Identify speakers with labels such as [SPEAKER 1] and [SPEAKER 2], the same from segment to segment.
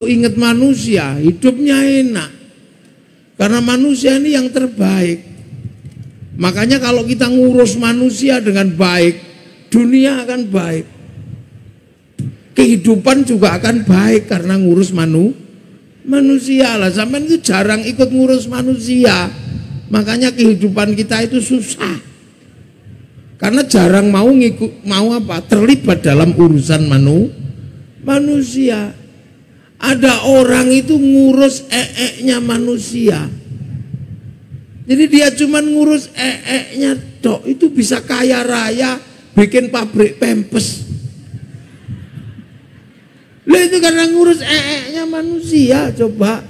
[SPEAKER 1] ingat manusia, hidupnya enak. Karena manusia ini yang terbaik. Makanya kalau kita ngurus manusia dengan baik, dunia akan baik. Kehidupan juga akan baik karena ngurus manusia lah. Sampai itu jarang ikut ngurus manusia. Makanya kehidupan kita itu susah. Karena jarang terlibat dalam urusan manusia. Ada orang itu ngurus nya manusia. Jadi dia cuma ngurus nya dok, itu bisa kaya raya, bikin pabrik pempes. Lah itu karena ngurus nya manusia. Coba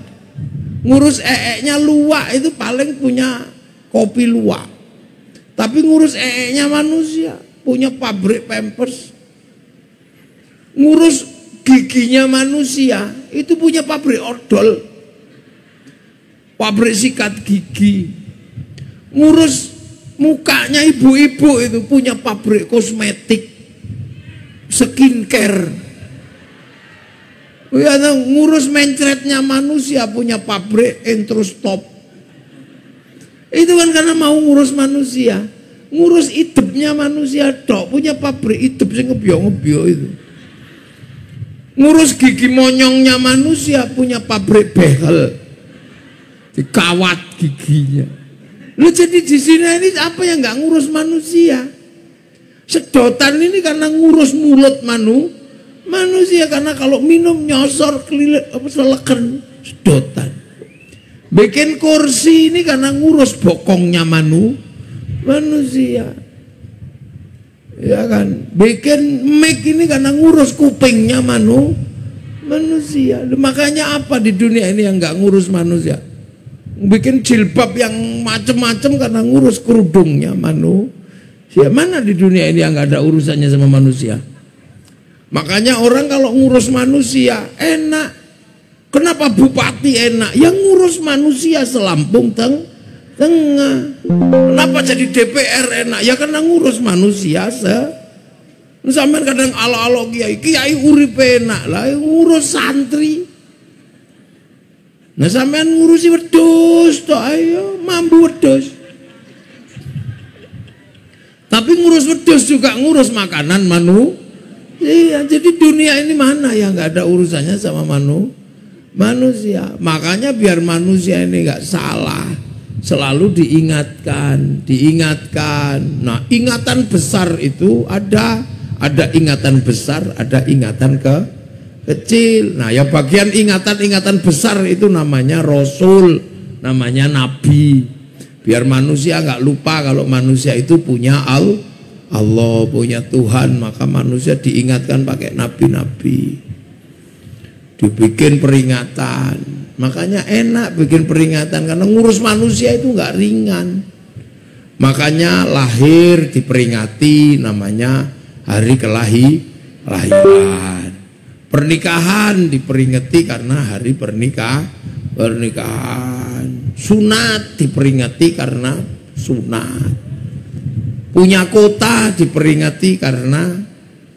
[SPEAKER 1] ngurus nya luwak itu paling punya kopi luwak. Tapi ngurus nya manusia, punya pabrik pempes. Ngurus giginya manusia, itu punya pabrik odol, pabrik sikat gigi. Ngurus mukanya ibu-ibu itu punya pabrik kosmetik, skincare. Ngurus mencretnya manusia punya pabrik Entrostop. Itu kan karena mau ngurus manusia. Ngurus hidupnya manusia dok, punya pabrik hidup sing ngebyo-ngebyo itu. Ngurus gigi monyongnya manusia punya pabrik behel, dikawat giginya. Lu jadi di sini ini apa yang nggak ngurus manusia? Sedotan ini karena ngurus mulut manusia, karena kalau minum nyosor kelilit seleken sedotan. Bikin kursi ini karena ngurus bokongnya manusia. Ya kan, bikin mic ini karena ngurus kupingnya manusia. Makanya apa di dunia ini yang nggak ngurus manusia? Bikin jilbab yang macem-macem karena ngurus kerudungnya manusia. Mana di dunia ini yang nggak ada urusannya sama manusia? Makanya orang kalau ngurus manusia enak. Kenapa bupati enak? Yang ngurus manusia selampung tengah. Kenapa jadi DPR enak? Ya karena ngurus manusia. Sampai kadang alo-alo kiai uripe enak lah, ngurus santri. Nah sampean ngurusi wedhus toh, ayo mambu wedhus. Tapi ngurus wedhus juga ngurus makanan Iya, jadi dunia ini mana yang nggak ada urusannya sama manusia. Makanya biar manusia ini nggak salah, selalu diingatkan. Nah, ingatan besar itu ada ingatan besar, ada ingatan kecil. Nah, ya bagian ingatan besar itu namanya Rasul, namanya Nabi. Biar manusia nggak lupa kalau manusia itu punya Allah, punya Tuhan. Maka manusia diingatkan pakai nabi-nabi, dibikin peringatan. Makanya enak bikin peringatan, karena ngurus manusia itu nggak ringan. Makanya lahir diperingati, namanya hari kelahiran. Pernikahan diperingati karena hari pernikahan. Sunat diperingati karena sunat. Punya kota diperingati karena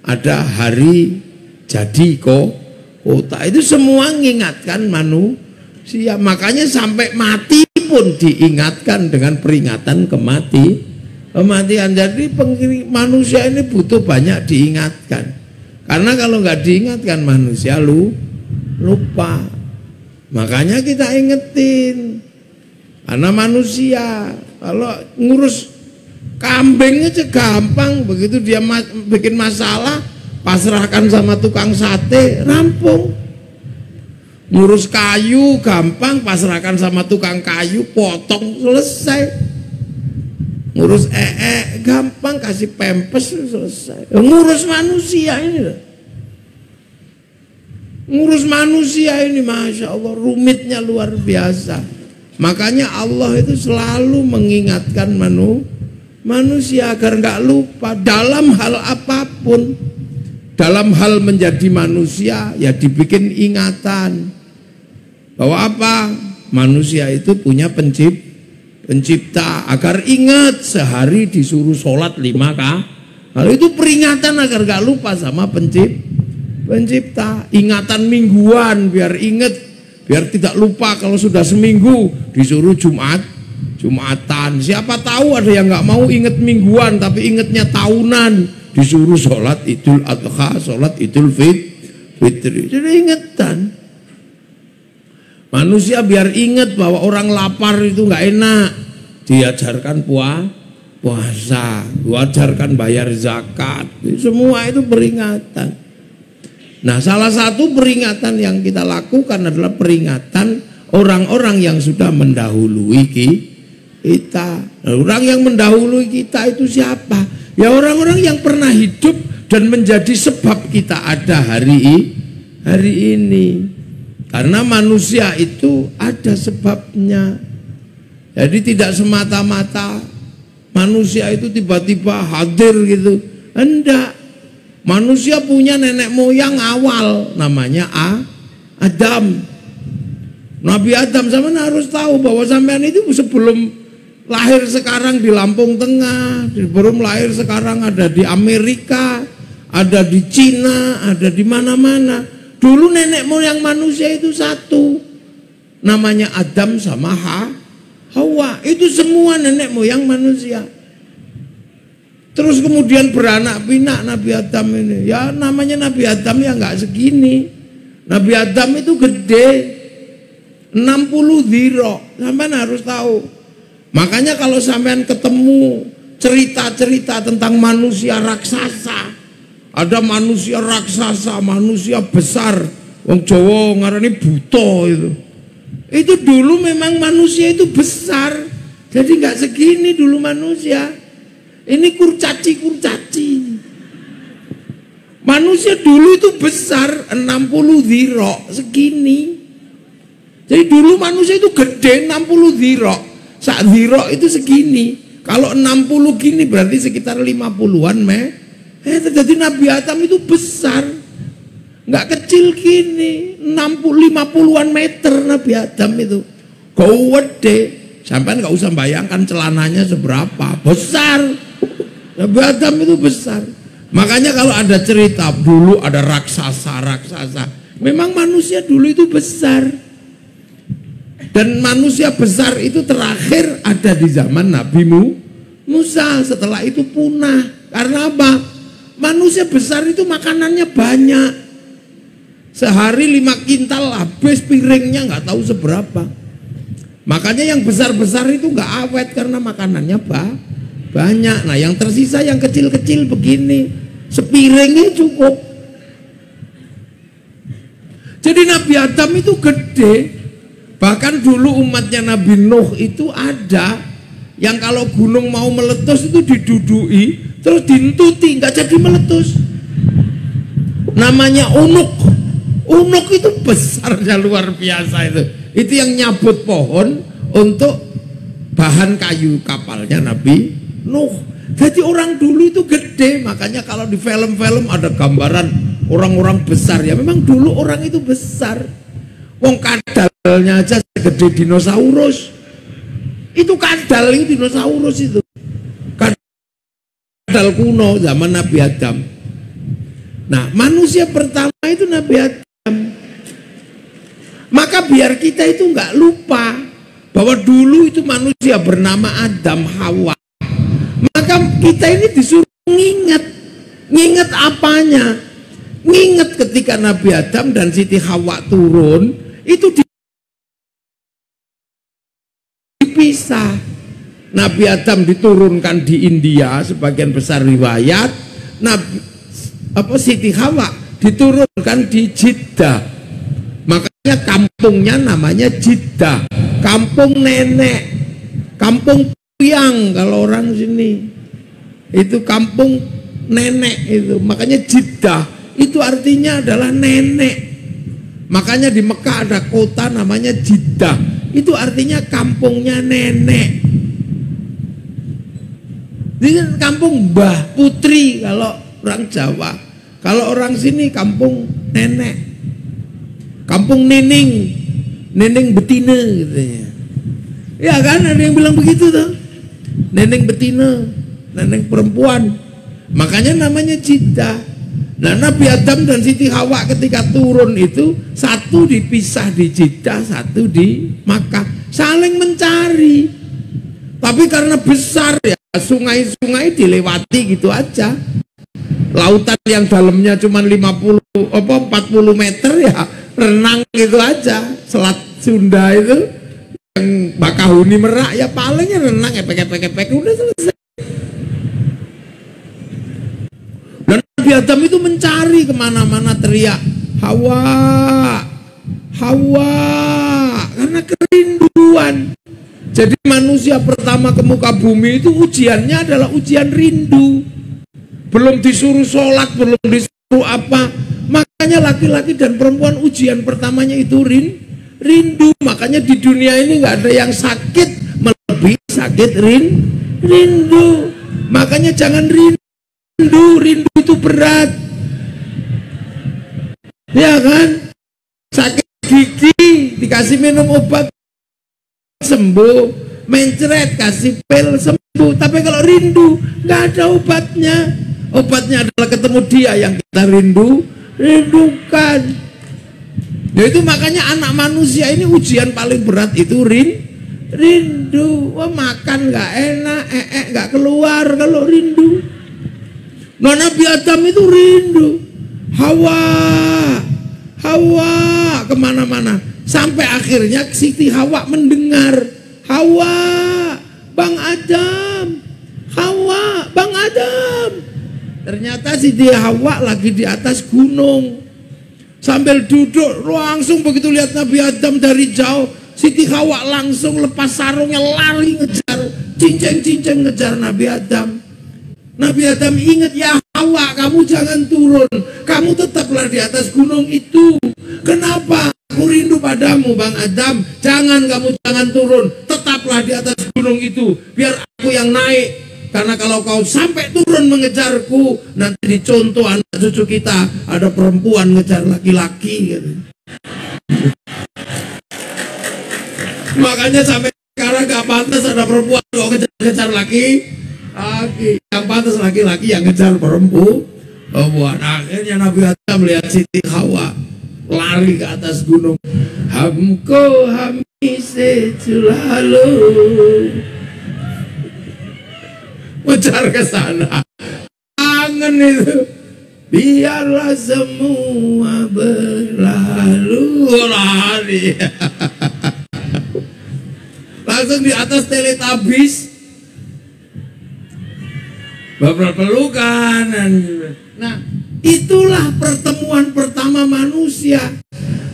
[SPEAKER 1] ada hari jadi kota. Itu semua mengingatkan manusia. Makanya sampai mati pun diingatkan dengan peringatan kematian. Jadi manusia ini butuh banyak diingatkan. Karena kalau nggak diingatkan manusia lupa. Makanya kita ingetin. Karena manusia kalau ngurus kambing aja gampang, begitu dia bikin masalah pasrahkan sama tukang sate, rampung. Ngurus kayu gampang, pasrahkan sama tukang kayu, potong, selesai. Ngurus gampang, kasih pempes, selesai. Ngurus manusia ini loh. Ngurus manusia ini Masya Allah rumitnya luar biasa. Makanya Allah itu selalu mengingatkan manusia agar nggak lupa dalam hal apapun. Dalam hal menjadi manusia ya dibikin ingatan bahwa apa? Manusia itu punya pencipta, agar ingat sehari disuruh sholat 5 kali. Itu peringatan agar gak lupa sama Pencipta. Ingatan mingguan biar ingat, biar tidak lupa kalau sudah seminggu disuruh Jumatan. Siapa tahu ada yang nggak mau ingat mingguan tapi ingatnya tahunan, disuruh sholat Idul Adha, sholat Idul Fitri. Jadi ingetan. Manusia biar ingat bahwa orang lapar itu nggak enak, diajarkan puasa, diajarkan bayar zakat. Semua itu peringatan. Nah, salah satu peringatan yang kita lakukan adalah peringatan orang-orang yang sudah mendahului kita. Nah, orang yang mendahului kita itu siapa? Ya orang-orang yang pernah hidup dan menjadi sebab kita ada hari ini. Karena manusia itu ada sebabnya. Jadi tidak semata-mata manusia itu tiba-tiba hadir gitu. Enggak. Manusia punya nenek moyang awal, namanya Adam. Nabi Adam sampean harus tahu bahwa sampean itu sebelum lahir sekarang di Lampung Tengah, sebelum lahir sekarang ada di Amerika, ada di Cina, ada di mana-mana. Dulu nenek moyang manusia itu satu, namanya Adam sama Hawa. Itu semua nenek moyang manusia. Terus kemudian beranak pinak Nabi Adam ini. Ya namanya Nabi Adam ya nggak segini. Nabi Adam itu gede, 60 dhiro. Sampean harus tahu. Makanya kalau sampean ketemu cerita-cerita tentang manusia raksasa, ada manusia raksasa, manusia besar, wong Jawa ngarani buto itu. Itu dulu memang manusia itu besar. Jadi nggak segini dulu manusia. Ini kurcaci. Manusia dulu itu besar, 60 dhiro, segini. Jadi dulu manusia itu gede 60 dhiro. Sak dhiro itu segini. Kalau 60 gini berarti sekitar 50-an jadi Nabi Adam itu besar, nggak kecil gini, 50-an meter Nabi Adam itu, gede. Sampai nggak usah bayangkan celananya seberapa besar. Nabi Adam itu besar. Makanya kalau ada cerita dulu ada raksasa, memang manusia dulu itu besar. Dan manusia besar itu terakhir ada di zaman Nabi Musa. Setelah itu punah. Karena apa? Manusia besar itu makanannya banyak. Sehari 5 kintal habis piringnya nggak tahu seberapa. Makanya yang besar-besar itu nggak awet karena makanannya banyak. Nah yang tersisa yang kecil-kecil begini, sepiringnya cukup. Jadi Nabi Adam itu gede. Bahkan dulu umatnya Nabi Nuh itu ada yang kalau gunung mau meletus itu didudui terus dintuti, nggak jadi meletus. Namanya Unuk itu besarnya luar biasa itu. Itu yang nyabut pohon untuk bahan kayu kapalnya Nabi Nuh. Jadi orang dulu itu gede. Makanya kalau di film-film ada gambaran orang-orang besar, ya memang dulu orang itu besar. Wong kadalnya aja segede dinosaurus. Itu kadal itu dinosaurus itu. Kadal kuno zaman Nabi Adam. Nah, manusia pertama itu Nabi Adam. Maka biar kita itu nggak lupa bahwa dulu itu manusia bernama Adam Hawa. Maka kita ini disuruh nginget apanya? Nginget ketika Nabi Adam dan Siti Hawa turun, itu dipisah. Nabi Adam diturunkan di India, sebagian besar riwayat. Siti Hawa diturunkan di Jeddah. Makanya kampungnya namanya Jeddah, kampung nenek, kampung puyang kalau orang sini. Itu kampung nenek itu. Makanya Jeddah itu artinya adalah nenek. Makanya di Mekah ada kota namanya Jeddah. Itu artinya kampungnya nenek. Ini kampung Mbah Putri kalau orang Jawa. Kalau orang sini kampung nenek. Kampung Nining. Neneng betina katanya. Ya kan ada yang bilang begitu tuh. Neneng betina, neneng perempuan. Makanya namanya Jeddah. Nah, Nabi Adam dan Siti Hawa ketika turun itu satu dipisah di Jeddah, satu di Makkah, saling mencari. Tapi karena besar ya, sungai-sungai dilewati gitu aja. Lautan yang dalamnya cuma 50 apa 40 meter ya, renang gitu aja. Selat Sunda itu yang Bakahuni Merak ya palingnya renang epek udah selesai. Dan Nabi Adam itu mencari kemana-mana, teriak Hawa, Hawa, karena kerinduan. Jadi manusia pertama ke muka bumi itu ujiannya adalah ujian rindu. Belum disuruh sholat, belum disuruh apa. Makanya laki-laki dan perempuan ujian pertamanya itu rindu. Makanya di dunia ini nggak ada yang sakit melebihi sakit rindu. Makanya jangan rindu itu berat. Ya kan? Sakit gigi dikasih minum obat sembuh, mencret kasih pil sembuh. Tapi kalau rindu nggak ada obatnya. Obatnya adalah ketemu dia yang kita rindukan. Ya itu makanya anak manusia ini ujian paling berat itu rindu. Wah, makan nggak enak, nggak keluar kalau rindu. Nah, Nabi Adam itu rindu. Hawa, Hawa kemana-mana. Sampai akhirnya Siti Hawa mendengar, Hawa, Bang Adam, Hawa, Bang Adam. Ternyata Siti Hawa lagi di atas gunung. Sambil duduk langsung begitu lihat Nabi Adam dari jauh, Siti Hawa langsung lepas sarungnya lari ngejar, cincang-cincang ngejar Nabi Adam. Nabi Adam ingat, ya Hawa, kamu jangan turun, kamu tetaplah di atas gunung itu. Kenapa? Aku rindu padamu Bang Adam. Jangan turun, tetaplah di atas gunung itu, biar aku yang naik. Karena kalau kau sampai turun mengejarku, nanti dicontoh anak cucu kita, ada perempuan ngejar laki-laki gitu. Makanya sampai sekarang gak pantas ada perempuan kok ngejar laki-laki. Yang pantas laki-laki yang ngejar perempuan. Akhirnya Nabi Adam melihat Siti Hawa lari ke atas gunung. Hamko hamise culalu, mencar ke sana. Kangen itu. Biarlah semua berlalu. Lari. Langsung di atas Teletubbies. Berpelukan. Nah, itulah pertemuan pertama manusia.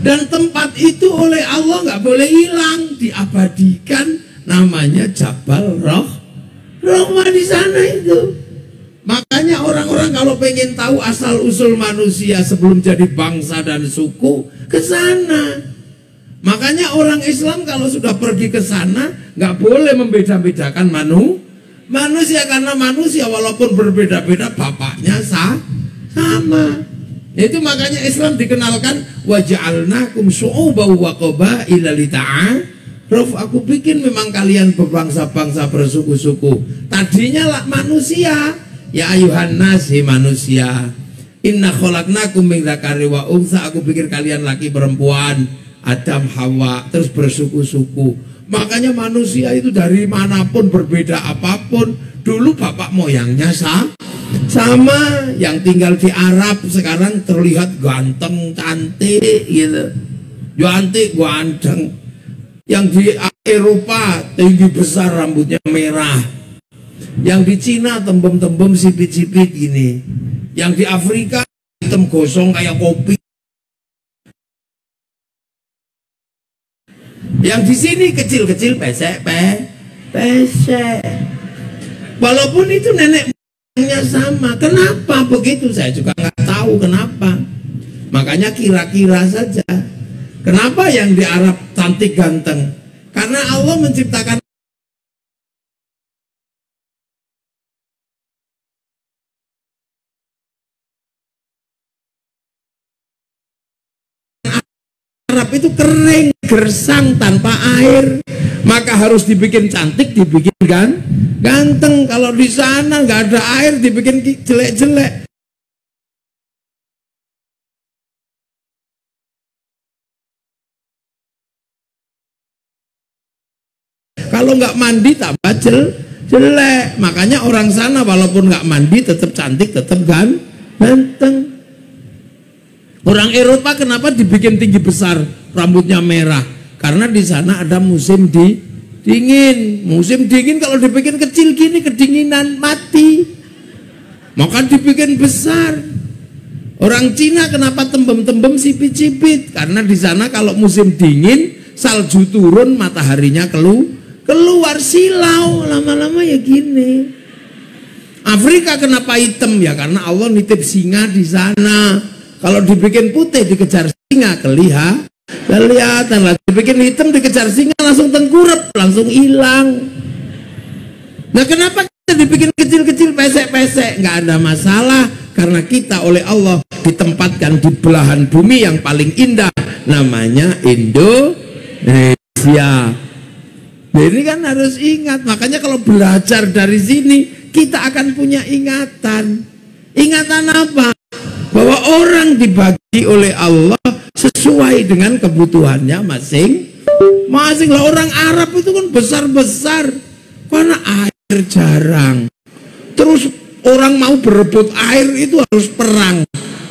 [SPEAKER 1] Dan tempat itu oleh Allah nggak boleh hilang, diabadikan, namanya Jabal Rahmah di sana itu. Makanya orang-orang kalau pengen tahu asal usul manusia sebelum jadi bangsa dan suku, ke sana. Makanya orang Islam kalau sudah pergi ke sana nggak boleh membeda-bedakan manusia, karena manusia walaupun berbeda-beda bapaknya sama. Itu makanya Islam dikenalkan waja'alnakum syu'uban wa qabaila lita'arafu. Aku bikin memang kalian berbangsa-bangsa, bersuku-suku. Tadinya lah manusia. Ya ayuhan nasi manusia. Inna khalaqnakum min dzakari wa untha. Aku pikir kalian laki perempuan, Adam Hawa, terus bersuku-suku. Makanya manusia itu dari manapun, berbeda apapun, dulu bapak moyangnya sama. Yang tinggal di Arab sekarang terlihat ganteng, cantik gitu. Cantik, ganteng. Yang di Eropa tinggi besar, rambutnya merah. Yang di Cina tembem-tembem sipit-sipit gini. Yang di Afrika hitam gosong kayak kopi. Yang di sini kecil-kecil pesek. Walaupun itu neneknya sama. Kenapa begitu? Saya juga nggak tahu kenapa. Makanya kira-kira saja. Kenapa yang di Arab cantik ganteng? Karena Allah menciptakan Arab itu kering, gersang, tanpa air. Maka harus dibikin cantik, dibikin ganteng. Kalau di sana nggak ada air, dibikin jelek-jelek. Kalau nggak mandi tambah jelek. Makanya orang sana walaupun nggak mandi tetap cantik, tetap ganteng. Orang Eropa kenapa dibikin tinggi besar, rambutnya merah? Karena di sana ada musim dingin. Musim dingin kalau dibikin kecil gini kedinginan mati. Maka dibikin besar. Orang Cina kenapa tembem-tembem sipit-sipit? Karena di sana kalau musim dingin salju turun, mataharinya keluar silau, lama-lama ya gini. Afrika kenapa hitam? Ya karena Allah nitip singa di sana. Kalau dibikin putih dikejar singa kelihatan lah. Dibikin hitam dikejar singa langsung tengkurap, langsung hilang. Nah kenapa kita dibikin kecil-kecil pesek-pesek? Nggak ada masalah karena kita oleh Allah ditempatkan di belahan bumi yang paling indah, namanya Indonesia. Nah, ini kan harus ingat. Makanya kalau belajar dari sini kita akan punya ingatan. Ingatan apa? Bahwa orang dibagi oleh Allah sesuai dengan kebutuhannya masing-masing. Lah orang Arab itu kan besar-besar karena air jarang. Terus orang mau berebut air itu harus perang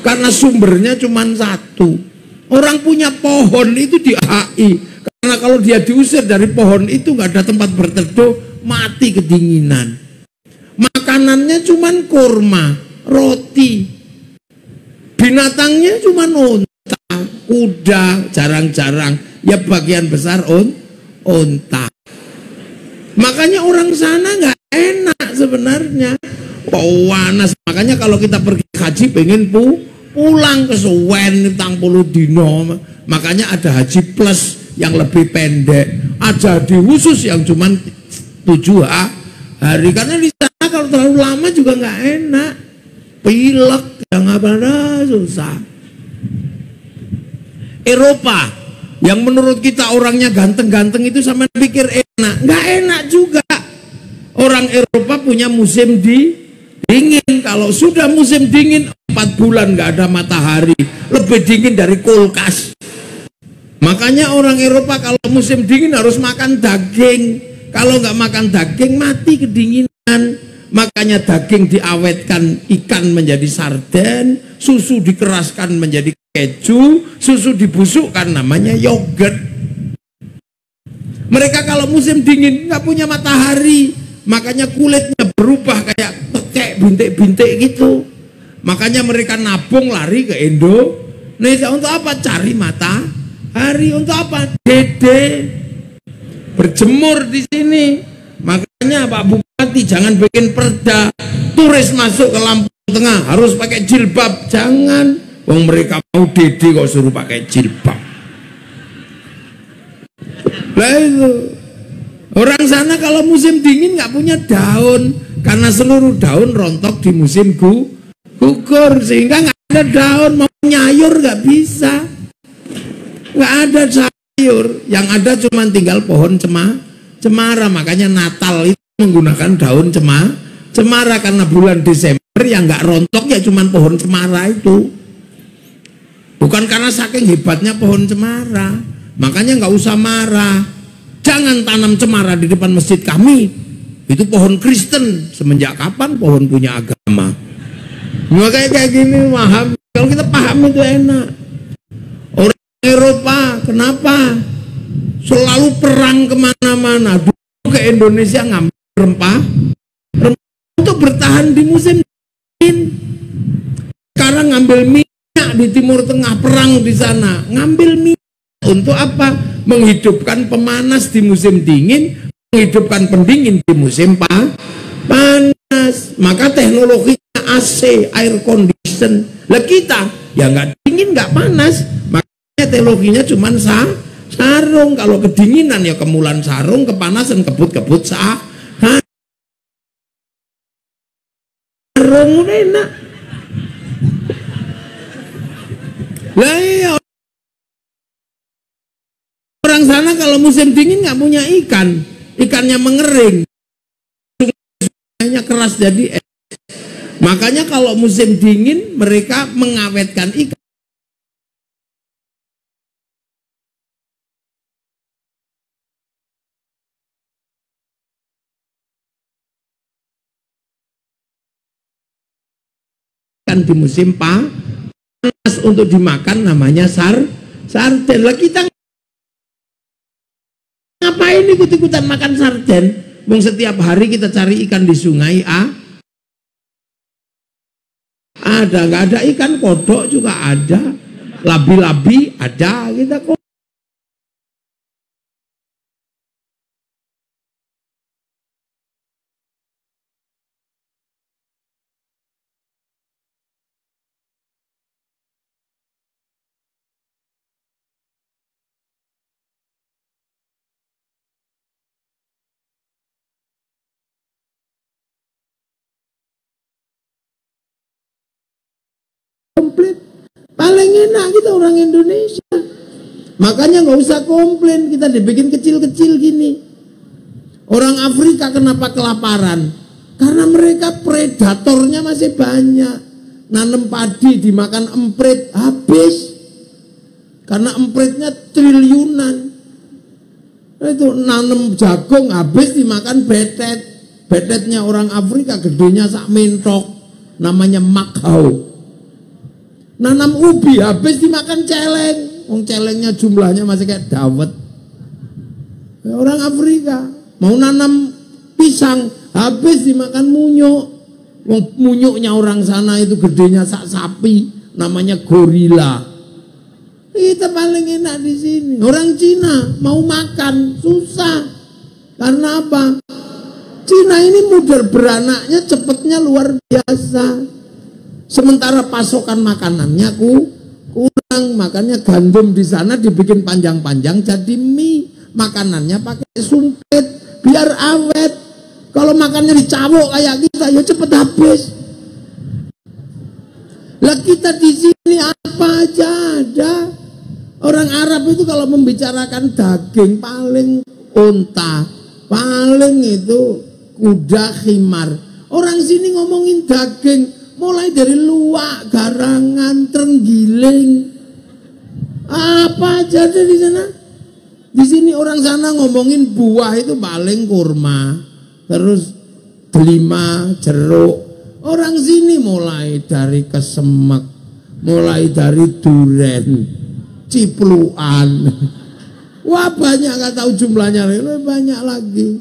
[SPEAKER 1] karena sumbernya cuma satu. Orang punya pohon itu di HI karena kalau dia diusir dari pohon itu nggak ada tempat berteduh, mati kedinginan. Makanannya cuma kurma, roti. Binatangnya cuma unta, kuda, jarang-jarang. Ya bagian besar unta. Makanya orang sana nggak enak sebenarnya. Panas. Makanya kalau kita pergi haji pengen pulang ke Suwen 40 dino. Makanya ada haji plus yang lebih pendek. Ada di khusus yang cuma 7 hari. Karena di sana kalau terlalu lama juga nggak enak. Pilek yang apa susah. Eropa yang menurut kita orangnya ganteng-ganteng itu sama pikir enak, nggak enak juga. Orang Eropa punya musim dingin. Kalau sudah musim dingin 4 bulan nggak ada matahari, lebih dingin dari kulkas. Makanya orang Eropa kalau musim dingin harus makan daging. Kalau nggak makan daging mati kedinginan. Makanya daging diawetkan, ikan menjadi sarden, susu dikeraskan menjadi keju, susu dibusukkan namanya yogurt. Mereka kalau musim dingin nggak punya matahari, makanya kulitnya berubah kayak tekek, bintik-bintik gitu. Makanya mereka nabung lari ke Indonesia untuk apa? Cari matahari. Untuk apa? Dede berjemur di sini. Makanya Pak Bupati jangan bikin perda turis masuk ke Lampung Tengah harus pakai jilbab. Jangan. Wong mereka mau dede kok suruh pakai jilbab. Lah itu. Orang sana kalau musim dingin nggak punya daun karena seluruh daun rontok di musim gugur sehingga nggak ada daun, mau nyayur nggak bisa, nggak ada sayur. Yang ada cuma tinggal pohon cemara. Makanya Natal itu menggunakan daun cemara karena bulan Desember yang nggak rontok ya cuma pohon cemara itu. Bukan karena saking hebatnya pohon cemara. Makanya nggak usah marah. Jangan tanam cemara di depan masjid kami. Itu pohon Kristen. Semenjak kapan pohon punya agama? Makanya kayak gini paham. Kalau kita paham itu enak. Orang Eropa kenapa? Selalu perang kemana-mana. Dulu ke Indonesia ngambil rempah untuk bertahan di musim dingin. Sekarang ngambil minyak di Timur Tengah, perang di sana. Ngambil minyak untuk apa? Menghidupkan pemanas di musim dingin, menghidupkan pendingin di musim panas. Maka teknologinya AC, air condition. Lah kita ya nggak dingin, nggak panas. Makanya teknologinya cuma sarung. Kalau kedinginan ya kemulan sarung, kepanasan kebut-kebut sarung. Enak. Lah iya. Orang sana kalau musim dingin nggak punya ikan, ikannya mengering, sungainya keras jadi es. Makanya kalau musim dingin mereka mengawetkan ikan. ikan di musim panas untuk dimakan namanya sarden. Lah kita ngapain ikut-ikutan makan sarden? Wong setiap hari kita cari ikan di sungai ada, nggak ada ikan kodok juga ada, labi-labi ada, kita kok. Komplit, paling enak kita orang Indonesia. Makanya nggak usah komplain kita dibikin kecil-kecil gini. Orang Afrika kenapa kelaparan? Karena mereka predatornya masih banyak. Nanam padi dimakan emprit habis. Karena empritnya triliunan. Itu nanam jagung habis dimakan betet. Betetnya orang Afrika gedenya sak mentok. Namanya makhau. Nanam ubi habis dimakan celeng. Wong celengnya jumlahnya masih kayak dawet. Orang Afrika mau nanam pisang habis dimakan munyuk. Wong munyuknya orang sana itu gedenya sak sapi, namanya gorila. Kita paling enak di sini. Orang Cina mau makan susah. Karena apa? Cina ini mudah beranaknya, cepatnya luar biasa. Sementara pasokan makanannya kurang, makanya gandum di sana dibikin panjang-panjang jadi mie. Makanannya pakai sumpit biar awet. Kalau makannya dicawok kayak kita ya cepet habis. Lah kita di sini apa aja ada. Orang Arab itu kalau membicarakan daging paling unta, paling itu kuda khimar. Orang sini ngomongin daging mulai dari luwak, garangan, terenggiling, apa aja ada di sana. Di sini orang sana ngomongin buah itu paling kurma, terus delima, jeruk. Orang sini mulai dari kesemek, mulai dari duren, cipluan. Wah banyak, nggak tahu jumlahnya, lebih banyak lagi.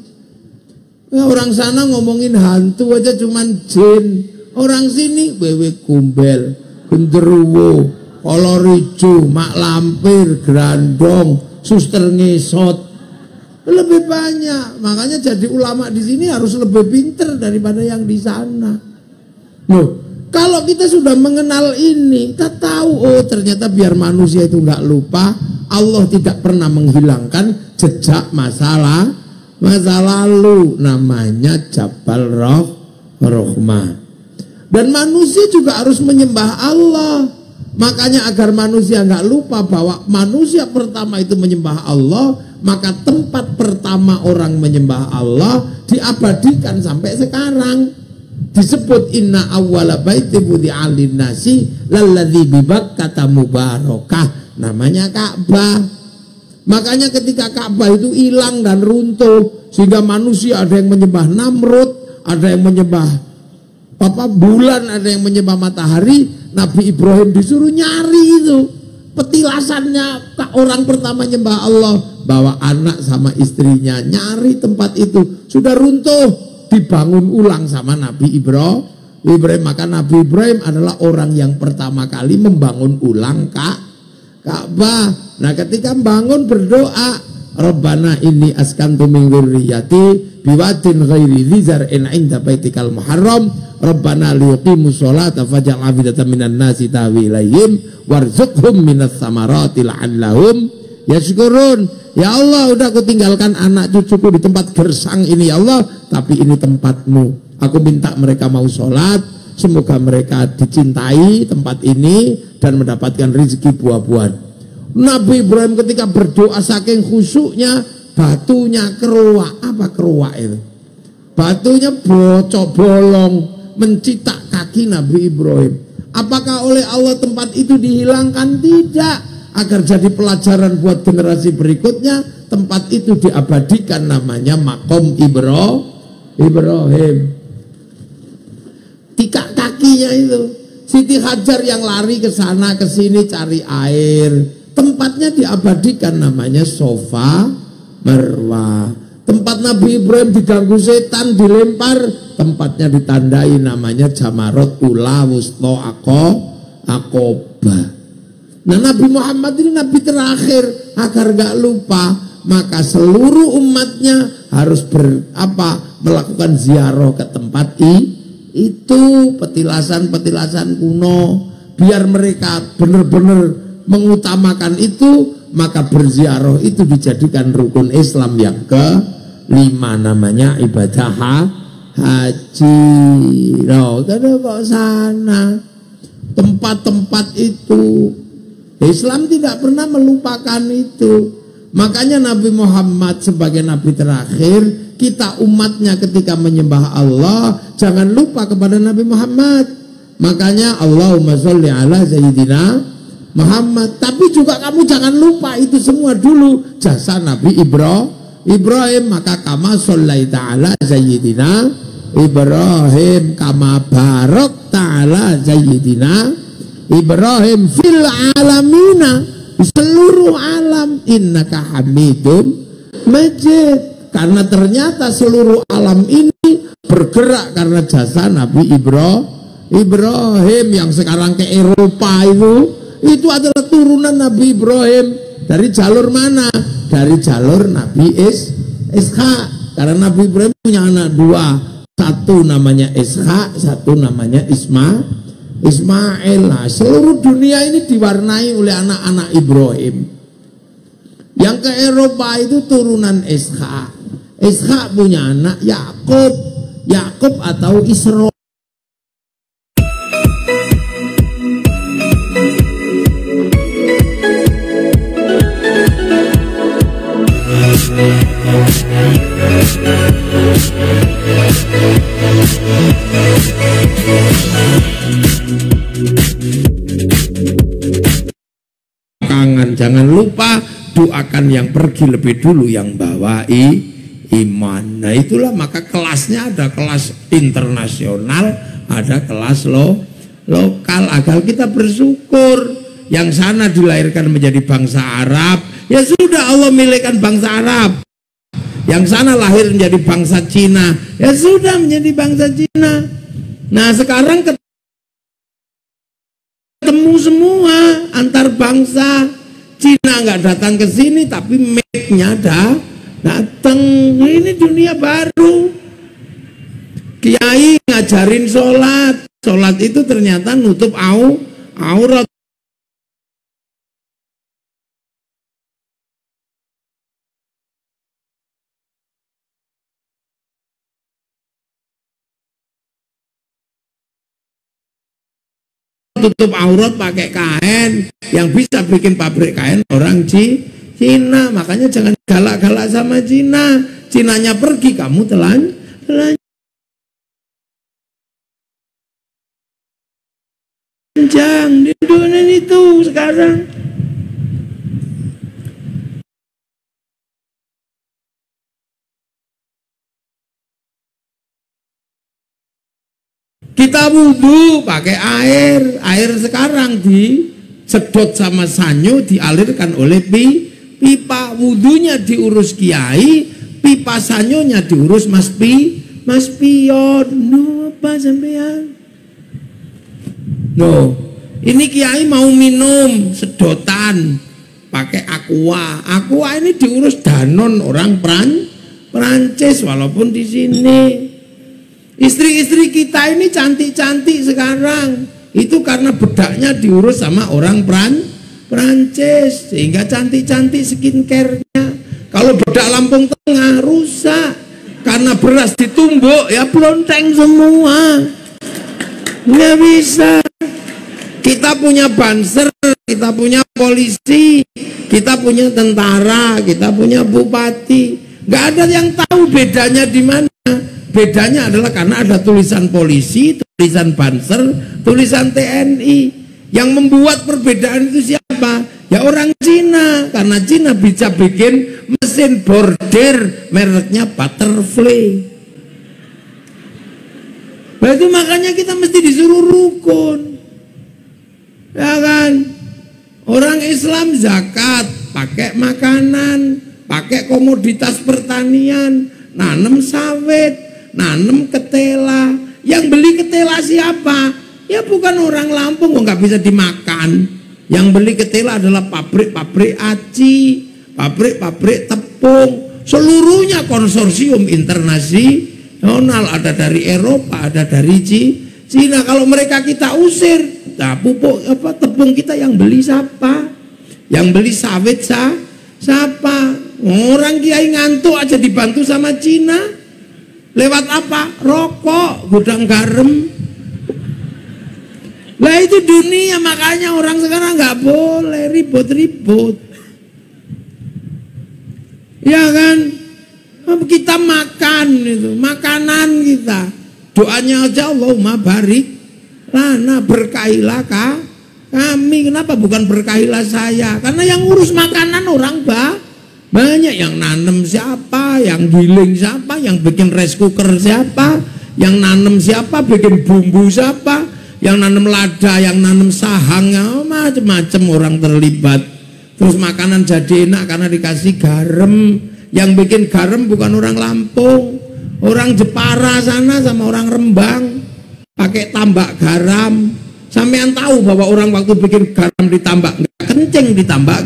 [SPEAKER 1] Orang sana ngomongin hantu aja cuman jin. Orang sini wewe kumbel, genderuwo, kolor ijo, mak lampir, grandong, suster ngesot. Lebih banyak. Makanya jadi ulama di sini harus lebih pinter daripada yang di sana. Loh, kalau kita sudah mengenal ini, kita tahu oh ternyata biar manusia itu nggak lupa, Allah tidak pernah menghilangkan jejak masa lalu. Namanya Jabal Rahmah. Dan manusia juga harus menyembah Allah. Makanya agar manusia nggak lupa bahwa manusia pertama itu menyembah Allah, maka tempat pertama orang menyembah Allah diabadikan sampai sekarang. Disebut inna awwala baiti wudi'a lin-nasi lalladzi bi Bakkah mubarakah. Namanya Ka'bah. Makanya ketika Ka'bah itu hilang dan runtuh, sehingga manusia ada yang menyembah Namrud, ada yang menyembah bulan, ada yang menyembah matahari. Nabi Ibrahim disuruh nyari itu petilasannya. Orang pertama nyembah Allah, bawa anak sama istrinya nyari tempat itu, sudah runtuh, dibangun ulang sama Nabi Ibrahim. Maka Nabi Ibrahim adalah orang yang pertama kali membangun ulang Ka'bah. Nah ketika bangun berdoa, Rabbana inni askantu min dzurriyyati biwadin ghairi dzi zar'in 'inda baitikal muharram Rabbana liyuqimus sholata faj'al afidatan minan nasi tahwi ilaihim warzuqhum minas samarati la'allahum yashkurun. Ya Allah, udah aku tinggalkan anak cucuku di tempat gersang ini ya Allah, tapi ini tempatmu. Aku minta mereka mau sholat, semoga mereka dicintai tempat ini dan mendapatkan rezeki buah-buahan. Nabi Ibrahim ketika berdoa saking khusyuknya, batunya keruak. Apa keruak itu? Batunya bocok bolong mencitak kaki Nabi Ibrahim. Apakah oleh Allah tempat itu dihilangkan? Tidak. Agar jadi pelajaran buat generasi berikutnya, tempat itu diabadikan, namanya Maqam Ibrahim. Tikak kakinya itu. Siti Hajar yang lari ke sana ke sini cari air. Tempatnya diabadikan namanya Sofa Marwah. Tempat Nabi Ibrahim diganggu setan, dilempar, tempatnya ditandai namanya Jamarot Ula Wusto Aqobah. Nah, Nabi Muhammad ini nabi terakhir, agar gak lupa maka seluruh umatnya harus melakukan ziarah ke tempat itu, petilasan-petilasan kuno, biar mereka benar-benar mengutamakan itu. Maka berziarah itu dijadikan rukun Islam yang ke-5, namanya ibadah haji. Loh, kok sana tempat-tempat itu Islam tidak pernah melupakan itu. Makanya Nabi Muhammad sebagai nabi terakhir, kita umatnya ketika menyembah Allah jangan lupa kepada Nabi Muhammad. Makanya Allahumma sholli ala Sayyidina Muhammad. Tapi juga kamu jangan lupa itu semua dulu jasa Nabi Ibrahim. Maka kama shollaita ala Sayyidina Ibrahim kama barok ta'ala Sayyidina Ibrahim fil alamina, seluruh alam, innaka hamidum majid. Karena ternyata seluruh alam ini bergerak karena jasa Nabi Ibrahim. Yang sekarang ke Eropa itu adalah turunan Nabi Ibrahim. Dari jalur mana? Dari jalur Nabi Ishak. Karena Nabi Ibrahim punya anak dua, satu namanya Ishak, satu namanya Ismail. Nah, seluruh dunia ini diwarnai oleh anak-anak Ibrahim. Yang ke Eropa itu turunan Ishak. Ishak punya anak Yakub atau Isra. Jangan lupa doakan yang pergi lebih dulu yang bawa iman. Nah, itulah maka kelasnya ada kelas internasional, ada kelas lokal, agar kita bersyukur. Yang sana dilahirkan menjadi bangsa Arab, ya sudah Allah milikkan bangsa Arab. Yang sana lahir menjadi bangsa Cina, ya sudah menjadi bangsa Cina. Nah, sekarang ketemu semua antar bangsa. Cina nggak datang ke sini, tapi make-nya datang. Nah, ini dunia baru. Kiai ngajarin sholat itu ternyata nutup aurat. Tutup aurat pakai kain. Yang bisa bikin pabrik kain orang Cina. Makanya jangan galak-galak sama Cina. Cinanya pergi, kamu telanjang di dunia itu sekarang. Kita wudhu pakai air sekarang disedot sama sanyo, dialirkan oleh pipa. Wudhunya diurus kiai, pipa sanyonya diurus mas pion. No, apa sampean? No, ini kiai mau minum sedotan pakai aqua. Aqua ini diurus Danon orang Prancis, walaupun di sini. Istri-istri kita ini cantik-cantik sekarang. Itu karena bedaknya diurus sama orang Prancis, sehingga cantik-cantik skincare-nya. Kalau bedak Lampung Tengah rusak karena beras ditumbuk, ya blonteng semua. Nggak bisa. Kita punya banser, kita punya polisi, kita punya tentara, kita punya bupati. Nggak ada yang tahu bedanya di mana. Bedanya adalah karena ada tulisan polisi, tulisan banser, tulisan TNI. Yang membuat perbedaan itu siapa? Ya orang Cina. Karena Cina bisa bikin mesin bordir mereknya Butterfly. Berarti makanya kita mesti disuruh rukun. Ya kan? Orang Islam zakat, pakai makanan, pakai komoditas pertanian, nanam sawit, nanam ketela. Yang beli ketela siapa? Ya bukan orang Lampung, nggak bisa dimakan. Yang beli ketela adalah pabrik-pabrik aci, pabrik-pabrik tepung, seluruhnya konsorsium internasional, ada dari Eropa, ada dari Cina. Kalau mereka kita usir, nah pupuk tepung kita yang beli siapa? Yang beli sawit siapa? Orang kiai ngantuk aja dibantu sama Cina. Lewat apa? Rokok, gudang garam. Lah itu dunia, makanya orang sekarang nggak boleh ribut-ribut. Ya kan? Kita makan itu, makanan kita. Doanya aja Allahumma barik lana, berkailah kami. Kenapa bukan berkailah saya? Karena yang ngurus makanan orang banyak. Yang nanam siapa, yang giling siapa, yang bikin rice cooker siapa, yang nanam siapa, bikin bumbu siapa, yang nanam lada, yang nanam sahang, macam-macam orang terlibat. Terus makanan jadi enak karena dikasih garam. Yang bikin garam bukan orang Lampung, orang Jepara sana sama orang Rembang, pakai tambak garam. Sampean tahu bahwa orang waktu bikin garam ditambak nggak kencing, ditambak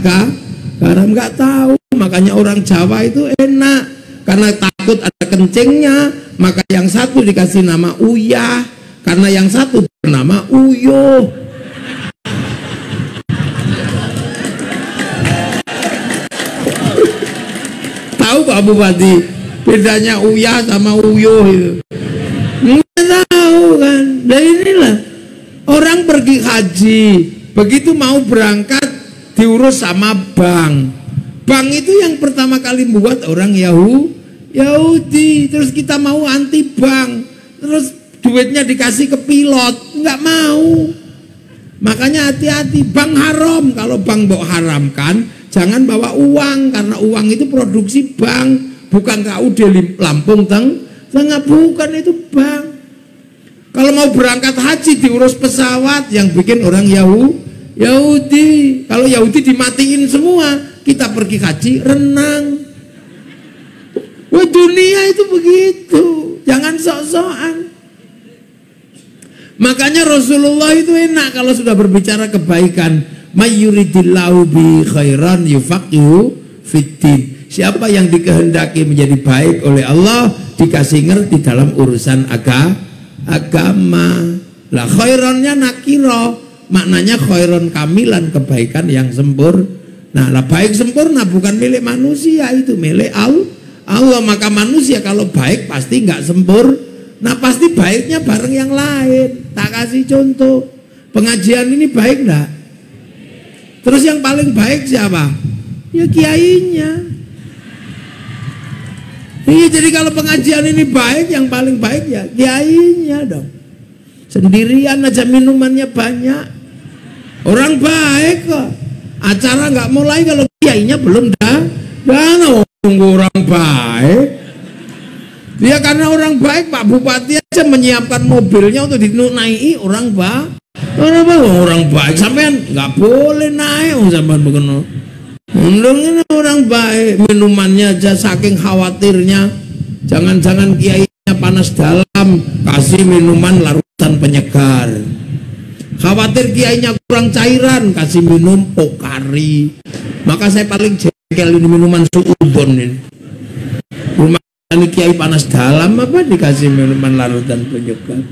[SPEAKER 1] garam nggak tahu. Makanya orang Jawa itu enak karena takut ada kencingnya, maka yang satu dikasih nama uyah, karena yang satu bernama uyuh. Tahu Pak Bupati bedanya uyah sama uyuh itu? Nggak tahu kan. Dan inilah orang pergi haji, begitu mau berangkat diurus sama bank. Bank itu yang pertama kali buat orang Yahudi. Terus kita mau anti bank, terus duitnya dikasih ke pilot, nggak mau. Makanya hati-hati, bank haram. Kalau bank mau haramkan, jangan bawa uang, karena uang itu produksi bank, bukan KUD Lampung Tengah, bukan, itu bank. Kalau mau berangkat haji diurus pesawat, yang bikin orang Yahudi. Kalau Yahudi dimatiin semua, kita pergi haji renang. Wah, dunia itu begitu, jangan sok-sokan. Makanya Rasulullah itu enak kalau sudah berbicara kebaikan. Mayyuridillahu bi khairan yufaqihu fiddin. Siapa yang dikehendaki menjadi baik oleh Allah, dikasih ngerti dalam urusan agama. Lah khairannya nakiro, maknanya khairan kamilan, kebaikan yang sempurna. Nah, lah baik sempurna bukan milik manusia, itu milik Allah. Maka manusia kalau baik pasti nggak sempurna. Nah, pasti baiknya bareng yang lain. Tak kasih contoh, pengajian ini baik enggak? Terus yang paling baik siapa? Ya kiainya. Iya, jadi kalau pengajian ini baik, yang paling baik ya kiainya dong. Sendirian aja minumannya banyak. Orang baik kok. Acara nggak mulai kalau kiainya belum nunggu orang baik. Dia karena orang baik, Pak Bupati aja menyiapkan mobilnya untuk dinaiki orang baik. Sampean nggak boleh naik, sampean begitu. Ini orang baik, minumannya aja saking khawatirnya, jangan-jangan kiainya panas dalam, kasih minuman larutan penyegar. Khawatir kiainya kurang cairan, kasih minum Pokari. Maka saya paling jengkel ini minuman suudon ini. Rumah ini kiai panas dalam, apa dikasih minuman larutan penyegar.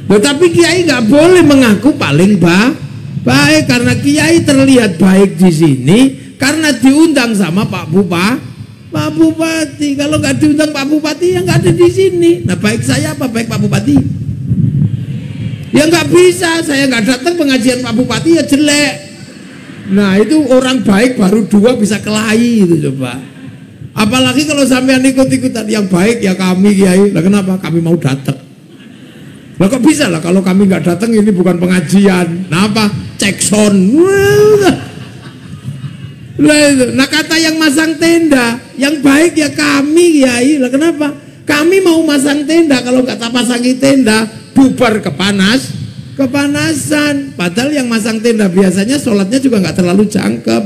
[SPEAKER 1] Tetapi kiai nggak boleh mengaku paling baik, karena kiai terlihat baik di sini karena diundang sama Pak Bupati. Kalau nggak diundang Pak Bupati, ya nggak ada di sini. Nah, baik saya apa baik Pak Bupati? Ya nggak bisa, saya nggak datang pengajian Pak Bupati ya jelek. Nah, itu orang baik baru dua bisa kelahi itu coba. Apalagi kalau sampean ikut-ikutan yang baik ya kami kiai. Lah kenapa? Kami mau datang. Lah kok bisa lah kalau kami nggak datang, ini bukan pengajian. Nah apa? Cek sound. Nah, kata yang masang tenda, yang baik ya kami kiai. Lah kenapa? Kami mau masang tenda, kalau nggak pasangi tenda bubar kepanasan. Padahal yang masang tenda biasanya sholatnya juga nggak terlalu jangkep.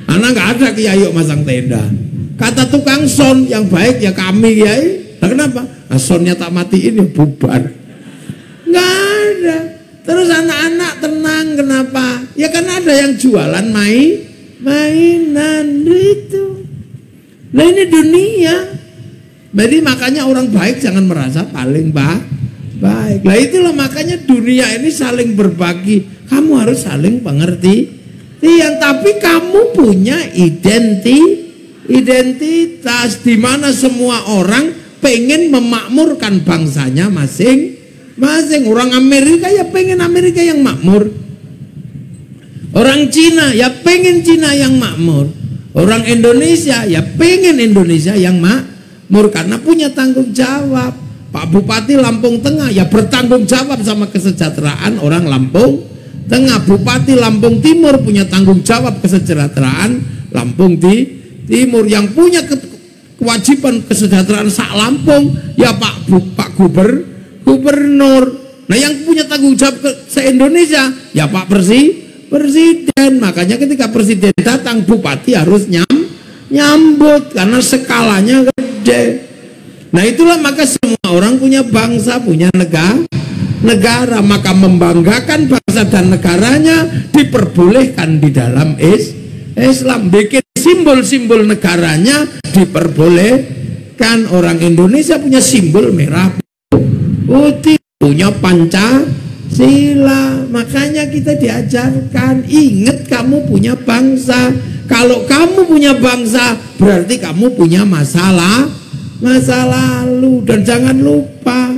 [SPEAKER 1] Anak nggak ada kiai yuk masang tenda. Kata tukang son yang baik ya kami kiai. Nah, kenapa? Nah, sonnya tak matiin ya bubar. Nggak ada. Terus anak-anak tenang, kenapa? Ya karena ada yang jualan mainan itu. Nah ini dunia. Jadi makanya orang baik jangan merasa paling baik. Nah itulah makanya dunia ini saling berbagi. Kamu harus saling pengertian. Tapi kamu punya identitas di mana semua orang pengen memakmurkan bangsanya masing-masing. Orang Amerika ya pengen Amerika yang makmur. Orang Cina ya pengen Cina yang makmur. Orang Indonesia ya pengen Indonesia yang makmur karena punya tanggung jawab. Pak Bupati Lampung Tengah ya bertanggung jawab sama kesejahteraan orang Lampung Tengah. Bupati Lampung Timur punya tanggung jawab kesejahteraan Lampung Timur. Yang punya kewajiban kesejahteraan sak Lampung ya Pak Gubernur. Nah yang punya tanggung jawab se-Indonesia ya Pak Presiden. Makanya ketika Presiden datang, Bupati harus nyambut karena skalanya gede. Nah itulah maka semua orang punya bangsa, punya negara. Maka membanggakan bangsa dan negaranya diperbolehkan di dalam Islam. Bikin simbol-simbol negaranya diperbolehkan. Orang Indonesia punya simbol merah putih, punya Pancasila. Makanya kita diajarkan, ingat kamu punya bangsa. Kalau kamu punya bangsa berarti kamu punya masa lalu. Dan jangan lupa,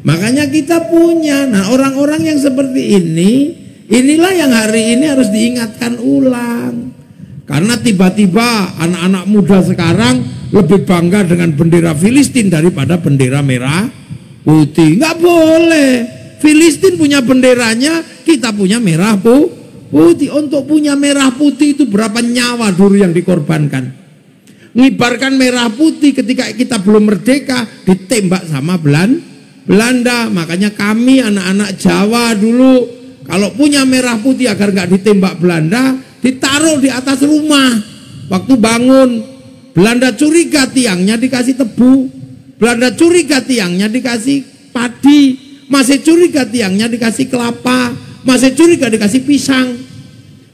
[SPEAKER 1] makanya kita punya. Nah orang-orang yang seperti inilah yang hari ini harus diingatkan ulang. Karena tiba-tiba anak-anak muda sekarang lebih bangga dengan bendera Filistin daripada bendera merah putih. Nggak boleh. Filistin punya benderanya, kita punya merah putih. Untuk punya merah putih itu berapa nyawa dulu yang dikorbankan. Ngibarkan merah putih ketika kita belum merdeka ditembak sama Belanda. Makanya kami anak-anak Jawa dulu kalau punya merah putih agar nggak ditembak Belanda, ditaruh di atas rumah. Waktu bangun, Belanda curiga tiangnya dikasih tebu, Belanda curiga tiangnya dikasih padi, masih curiga tiangnya dikasih kelapa, masih curiga dikasih pisang,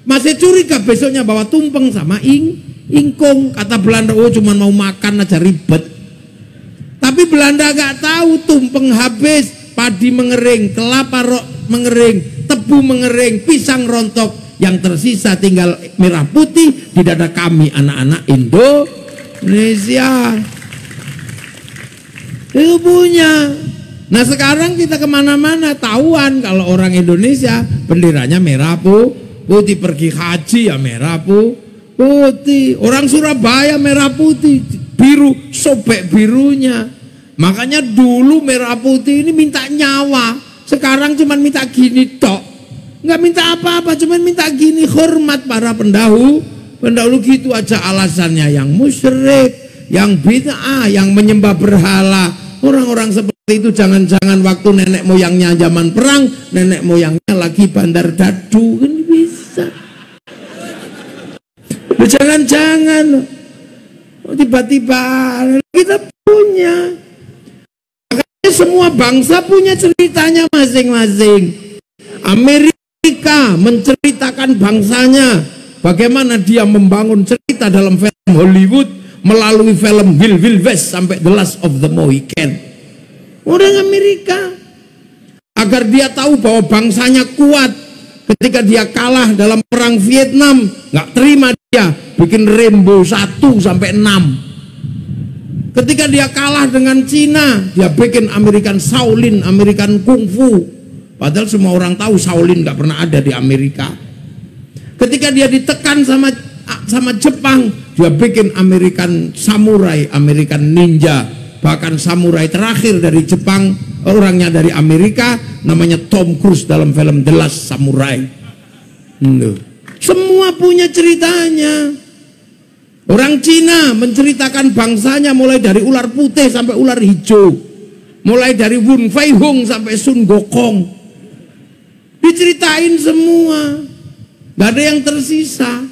[SPEAKER 1] masih curiga besoknya bawa tumpeng sama ingkung. Kata Belanda, oh cuman mau makan aja ribet. Tapi Belanda gak tahu tumpeng habis, padi mengering, kelapa mengering, tebu mengering, pisang rontok. Yang tersisa tinggal merah putih di dada kami anak-anak Indonesia. Itu punya. Nah sekarang kita kemana-mana tahuan kalau orang Indonesia benderanya merah putih. Pergi haji ya merah putih. Orang Surabaya merah putih, biru, sobek birunya. Makanya dulu merah putih ini minta nyawa. Sekarang cuman minta gini tok. Nggak minta apa-apa, cuman minta gini, hormat para pendahulu gitu aja alasannya. Yang musyrik, yang bid'ah, yang menyembah berhala. Orang-orang seperti itu jangan-jangan waktu nenek moyangnya zaman perang, nenek moyangnya lagi bandar dadu, kan bisa. Jangan-jangan tiba-tiba kita punya. Makanya semua bangsa punya ceritanya masing-masing. Amerika menceritakan bangsanya, bagaimana dia membangun cerita dalam film Hollywood melalui film Wild West sampai The Last of the Mohican. Orang Amerika agar dia tahu bahwa bangsanya kuat. Ketika dia kalah dalam perang Vietnam, nggak terima dia bikin Rambo 1 sampai 6. Ketika dia kalah dengan Cina, dia bikin American Shaolin, American Kung Fu. Padahal semua orang tahu Shaolin nggak pernah ada di Amerika. Ketika dia ditekan sama Jepang, dia bikin American Samurai, American Ninja. Bahkan samurai terakhir dari Jepang, orangnya dari Amerika, namanya Tom Cruise dalam film The Last Samurai. Semua punya ceritanya. Orang Cina menceritakan bangsanya mulai dari ular putih sampai ular hijau. mulai dari Wun Fei Hung sampai Sun Gokong, diceritain semua, gak ada yang tersisa.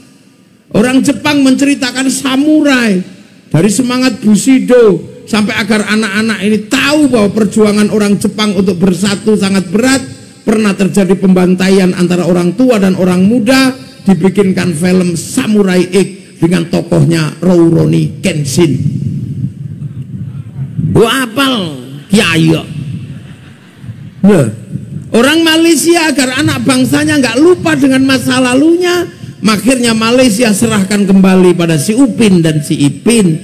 [SPEAKER 1] Orang Jepang menceritakan samurai, dari semangat Bushido sampai agar anak-anak ini tahu bahwa perjuangan orang Jepang untuk bersatu sangat berat. Pernah terjadi pembantaian antara orang tua dan orang muda, dibikinkan film Samurai X dengan tokohnya Rurouni Kenshin. Gua apal kiai. Nah, orang Malaysia agar anak bangsanya nggak lupa dengan masa lalunya, akhirnya Malaysia serahkan kembali pada si Upin dan si Ipin.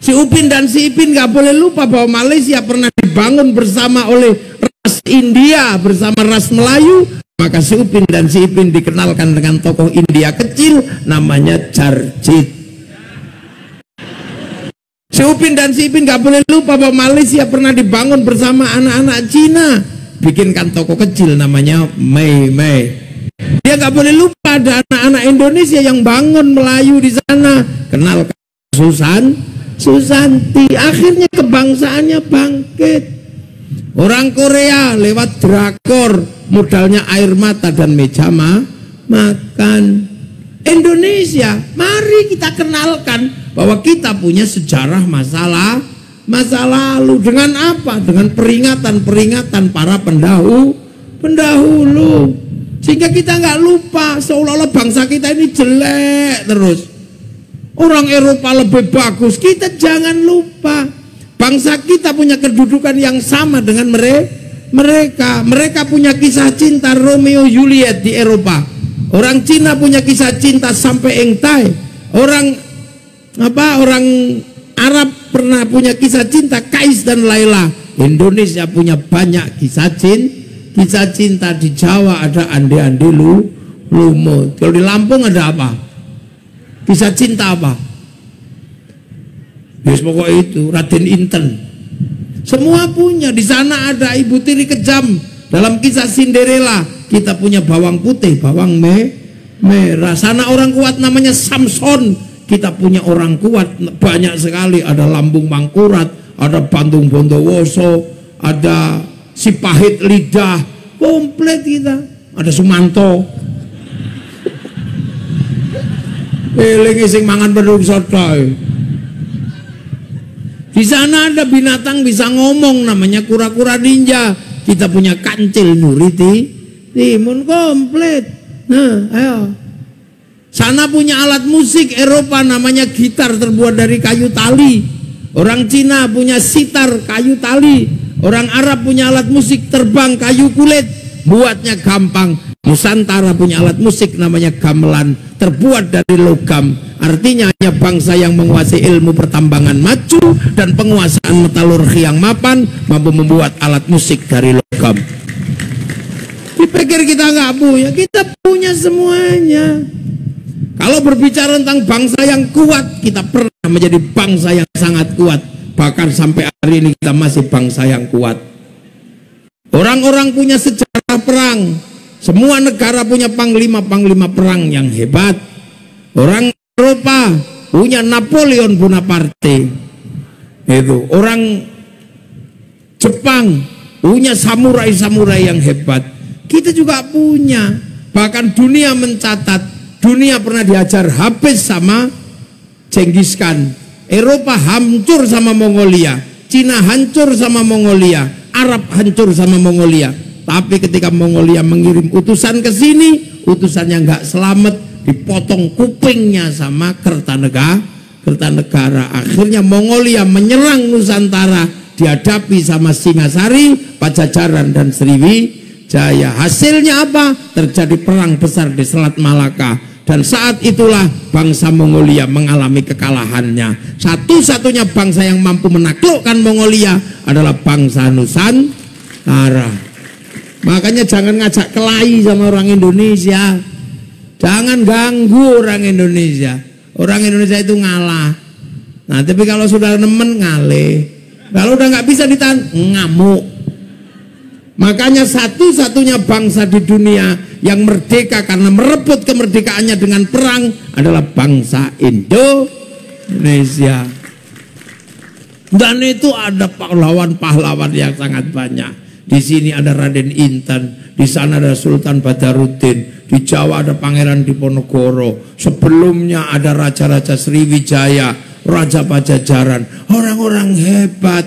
[SPEAKER 1] Si Upin dan si Ipin nggak boleh lupa bahwa Malaysia pernah dibangun bersama oleh ras India bersama ras Melayu. Maka si Upin dan si Ipin dikenalkan dengan tokoh India kecil namanya Jarjit. Si Upin dan si Ipin gak boleh lupa bahwa Malaysia pernah dibangun bersama anak-anak Cina, bikinkan tokoh kecil namanya Mei Mei. Dia gak boleh lupa ada anak-anak Indonesia yang bangun Melayu di sana, kenalkan Susanti. Akhirnya kebangsaannya bangkit. Orang Korea lewat drakor, modalnya air mata dan meja makan. Indonesia, mari kita kenalkan bahwa kita punya sejarah masa lalu. Dengan apa? Dengan peringatan-peringatan para pendahulu. Sehingga kita nggak lupa, seolah-olah bangsa kita ini jelek terus. Orang Eropa lebih bagus, kita jangan lupa. Bangsa kita punya kedudukan yang sama dengan mereka. Mereka punya kisah cinta Romeo Juliet di Eropa. Orang Cina punya kisah cinta sampai Engtai. Orang Arab pernah punya kisah cinta Kais dan Laila. Indonesia punya banyak kisah cinta. Di Jawa ada Ande-Ande Lumo. Kalau di Lampung ada apa? Kisah cinta apa? Yes, pokoknya itu Raden Inten. Semua punya. Di sana ada Ibu Tiri Kejam. Dalam kisah Cinderella kita punya bawang putih, bawang merah. Sana orang kuat namanya Samson. Kita punya orang kuat banyak sekali. Ada Lambung Mangkurat, ada Bandung Bondowoso, ada si Pahit Lidah. Komplit kita. Ada Sumanto. Eling sing mangan beduk soto. Di sana ada binatang bisa ngomong namanya kura-kura ninja. Kita punya Kancil Nuriti, timun komplit. Nah, ayo. Sana punya alat musik Eropa namanya gitar terbuat dari kayu tali. Orang Cina punya sitar kayu tali. Orang Arab punya alat musik terbang kayu kulit. Buatnya gampang. Nusantara punya alat musik namanya gamelan terbuat dari logam. Artinya hanya bangsa yang menguasai ilmu pertambangan maju dan penguasaan metalurgi yang mapan mampu membuat alat musik dari logam. Dipikir kita nggak punya, kita punya semuanya. Kalau berbicara tentang bangsa yang kuat, kita pernah menjadi bangsa yang sangat kuat. Bahkan sampai hari ini kita masih bangsa yang kuat. Orang-orang punya sejarah perang. Semua negara punya panglima-panglima perang yang hebat. Orang Eropa punya Napoleon Bonaparte. Itu. Orang Jepang punya samurai-samurai yang hebat. Kita juga punya. Bahkan dunia mencatat, dunia pernah diajar habis sama Genghis Khan. Eropa hancur sama Mongolia. Cina hancur sama Mongolia. Arab hancur sama Mongolia. Tapi ketika Mongolia mengirim utusan ke sini, utusannya nggak selamat, dipotong kupingnya sama Kertanegara. Akhirnya Mongolia menyerang Nusantara, dihadapi sama Singasari, Pajajaran dan Sriwijaya. Hasilnya apa? Terjadi perang besar di Selat Malaka. Dan saat itulah bangsa Mongolia mengalami kekalahannya. Satu-satunya bangsa yang mampu menaklukkan Mongolia adalah bangsa Nusantara. Makanya jangan ngajak kelahi sama orang Indonesia. Jangan ganggu orang Indonesia. Orang Indonesia itu ngalah. Nah, tapi kalau sudah nemen ngalih. Kalau udah nggak bisa ditahan, ngamuk. Makanya satu-satunya bangsa di dunia yang merdeka karena merebut kemerdekaannya dengan perang adalah bangsa Indonesia. Dan itu ada pahlawan-pahlawan yang sangat banyak. Di sini ada Raden Intan, di sana ada Sultan Badarudin, di Jawa ada Pangeran Diponegoro, sebelumnya ada Raja-Raja Sriwijaya, Raja Pajajaran, orang-orang hebat.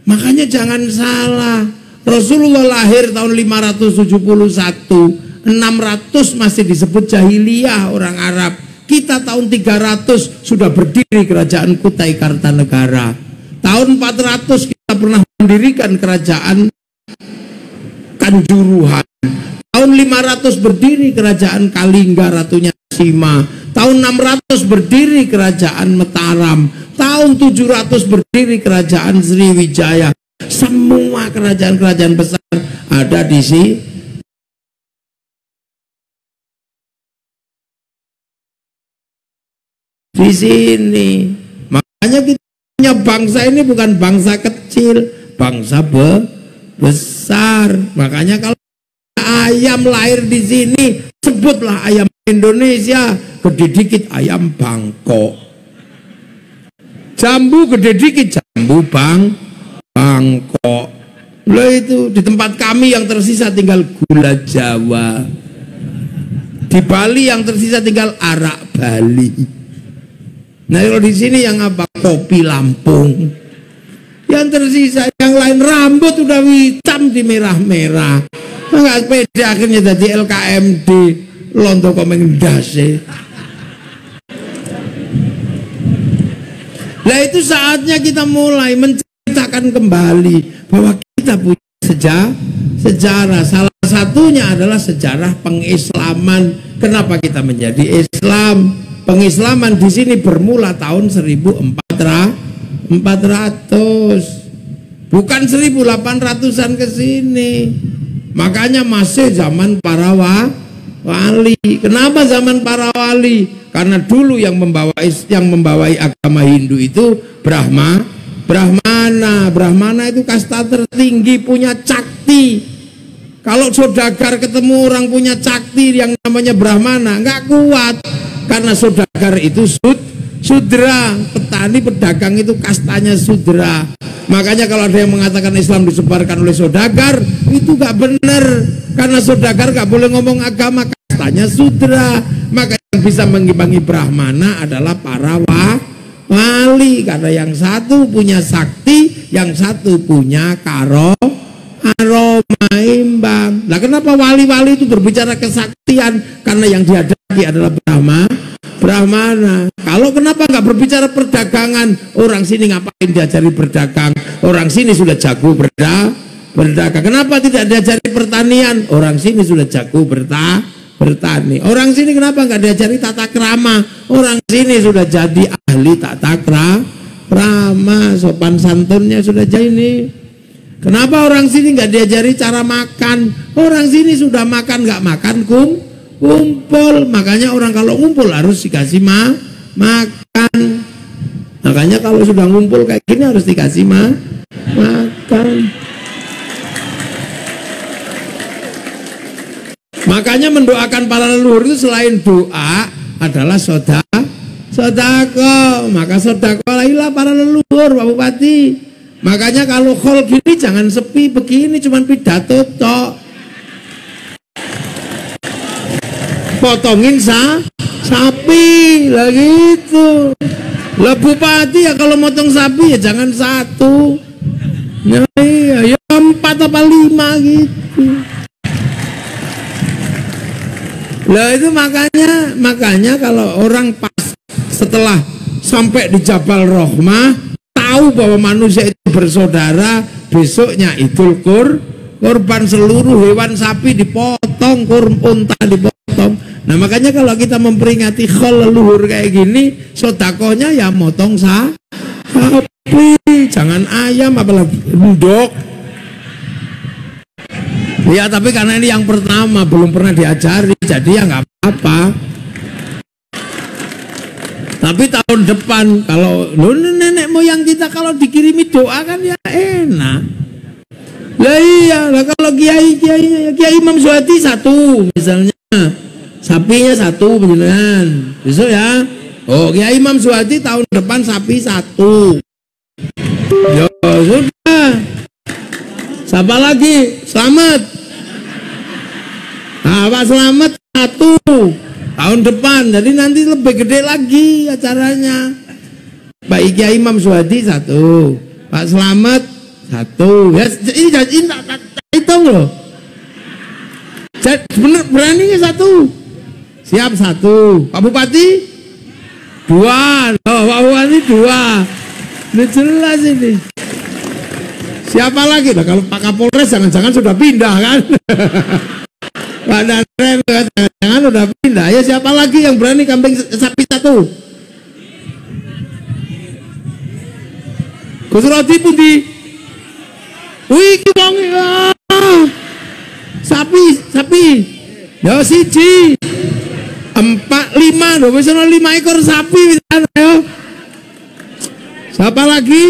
[SPEAKER 1] Makanya jangan salah, Rasulullah lahir tahun 571, 600 masih disebut jahiliyah orang Arab. Kita tahun 300 sudah berdiri kerajaan Kutai Kartanegara. Tahun 400 kita pernah mendirikan kerajaan Kanjuruhan. Tahun 500 berdiri kerajaan Kalingga Ratunya Sima. Tahun 600 berdiri kerajaan Mataram. Tahun 700 berdiri kerajaan Sriwijaya. Semua kerajaan-kerajaan besar ada di sini. Di sini. Makanya kita punya bangsa ini bukan bangsa kecil, bangsa besar. Makanya kalau ayam lahir di sini, sebutlah ayam Indonesia, gede dikit ayam Bangkok. Jambu gede dikit jambu Bangkok. Loh itu di tempat kami yang tersisa tinggal gula Jawa. Di Bali yang tersisa tinggal arak Bali. Nah kalau di sini yang apa? Kopi Lampung. Yang tersisa yang lain rambut udah hitam di merah-merah. Enggak pede akhirnya jadi LKMD Londo Komeng Dase. Nah itu saatnya kita mulai menceritakan kembali bahwa kita punya sejarah. Salah satunya adalah sejarah pengislaman. Kenapa kita menjadi Islam? Pengislaman di sini bermula tahun 1400, bukan 1800-an ke sini. Makanya masih zaman para wali. Kenapa zaman para wali? Karena dulu yang membawai agama Hindu itu Brahmana. Brahmana itu kasta tertinggi, punya cakti. Kalau saudagar ketemu orang punya cakti yang namanya Brahmana, nggak kuat. Karena saudagar itu sudra, petani pedagang itu kastanya sudra. Makanya kalau ada yang mengatakan Islam disebarkan oleh saudagar, itu gak benar. Karena saudagar gak boleh ngomong agama, kastanya sudra. Maka yang bisa mengimbangi Brahmana adalah para wali. Karena yang satu punya sakti, yang satu punya aroma imbang. Nah kenapa wali-wali itu berbicara kesaktian? Karena yang dihadapi adalah Brahmana. Kalau kenapa nggak berbicara perdagangan? Orang sini ngapain diajari berdagang? Orang sini sudah jago berdagang. Kenapa tidak diajari pertanian? Orang sini sudah jago bertani. Orang sini kenapa nggak diajari tata krama? Orang sini sudah jadi ahli tata krama. Sopan santunnya sudah jadi ini. Kenapa orang sini nggak diajari cara makan? Orang sini sudah makan nggak makan kumpul. Makanya orang kalau ngumpul harus dikasih makan. Makanya kalau sudah ngumpul kayak gini harus dikasih makan. Makanya mendoakan para leluhur itu selain doa adalah sodako. Maka sodako lah para leluhur Pak Bupati. Makanya kalau hall gini jangan sepi begini, cuman pidato tok. Potongin sapi lah gitu. Lah Bupati ya kalau motong sapi ya jangan satu. Ya, ya 4 apa 5 gitu. Lah itu makanya kalau orang pas setelah sampai di Jabal Rohmah tahu bahwa manusia itu bersaudara, besoknya Idul Kurban, seluruh hewan sapi dipotong, unta dipotong. Nah makanya kalau kita memperingati khol leluhur kayak gini, sodakohnya ya motong sapi, jangan ayam apalagi endok. Ya tapi karena ini yang pertama belum pernah diajari, jadi ya nggak apa-apa. Tapi tahun depan kalau nenek moyang kita kalau dikirimi doa kan ya enak. Lah iya, lah kalau kiainya Kiai Imam Suhadi 1 misalnya, sapinya 1 beneran. Besok ya. Oh, Kiai Imam Suhadi tahun depan sapi 1. Yo sudah. Siapa lagi? Selamat. Nah, Pak Selamat 1 tahun depan. Jadi nanti lebih gede lagi acaranya. Pak Kiai Imam Suhadi 1, Pak Selamat 1. Ya, ini tak hitung loh. Bener berani nggak 1? Siap 1. Pak Bupati 2. Loh, Pak Bupati 2. Ini jelas ini. Siapa lagi? Nah, kalau Pak Kapolres jangan-jangan sudah pindah kan? Pak Danrem jangan-jangan sudah pindah. Ya siapa lagi yang berani kambing sapi 1? Gus Rodi pundi? Wih, wong sapi. Ya siji. 4, 5, lho wis ana 5 ekor sapi ya. Siapa lagi?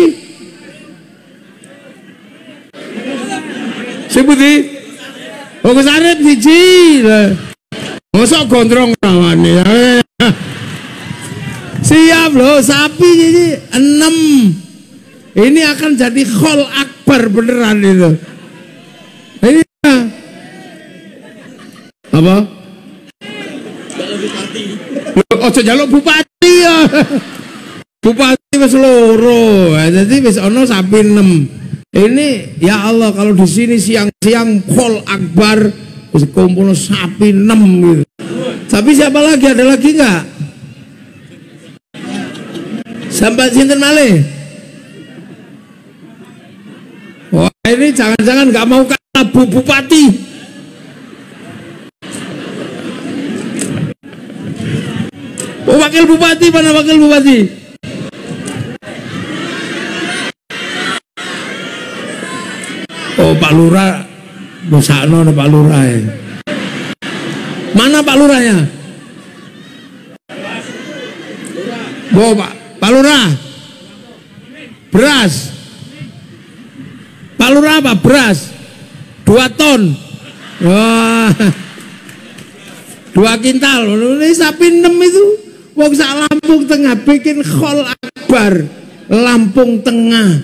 [SPEAKER 1] Sing pundi? Oh, Gus Arif siji. Mosok gondrong rawane ya. Siap loh, sapi ini 6. Ini akan jadi khol akbar beneran itu. Ini apa? Ojo jaluk bupati ya. Bupati wis loro. Jadi wis ono sapi 6. Ini ya Allah, kalau di sini siang-siang khol akbar wis kumpul sapi 6 gitu. Tapi siapa lagi? Ada lagi enggak? Sampai sinten malih? Wah, ini jangan-jangan nggak mau kalah Bu Bupati. Oh, Wakil Bupati, mana Wakil Bupati? Oh, Pak Lurah, Bosakno Pak Lurah ya. Mana Pak Lurahnya? Oh, Pak Lurah. Beras. Pak Lurah apa? Beras 2 ton. Wah, 2 kintal. Ini sapi 6 itu. Wong sak Lampung Tengah bikin khol akbar Lampung Tengah.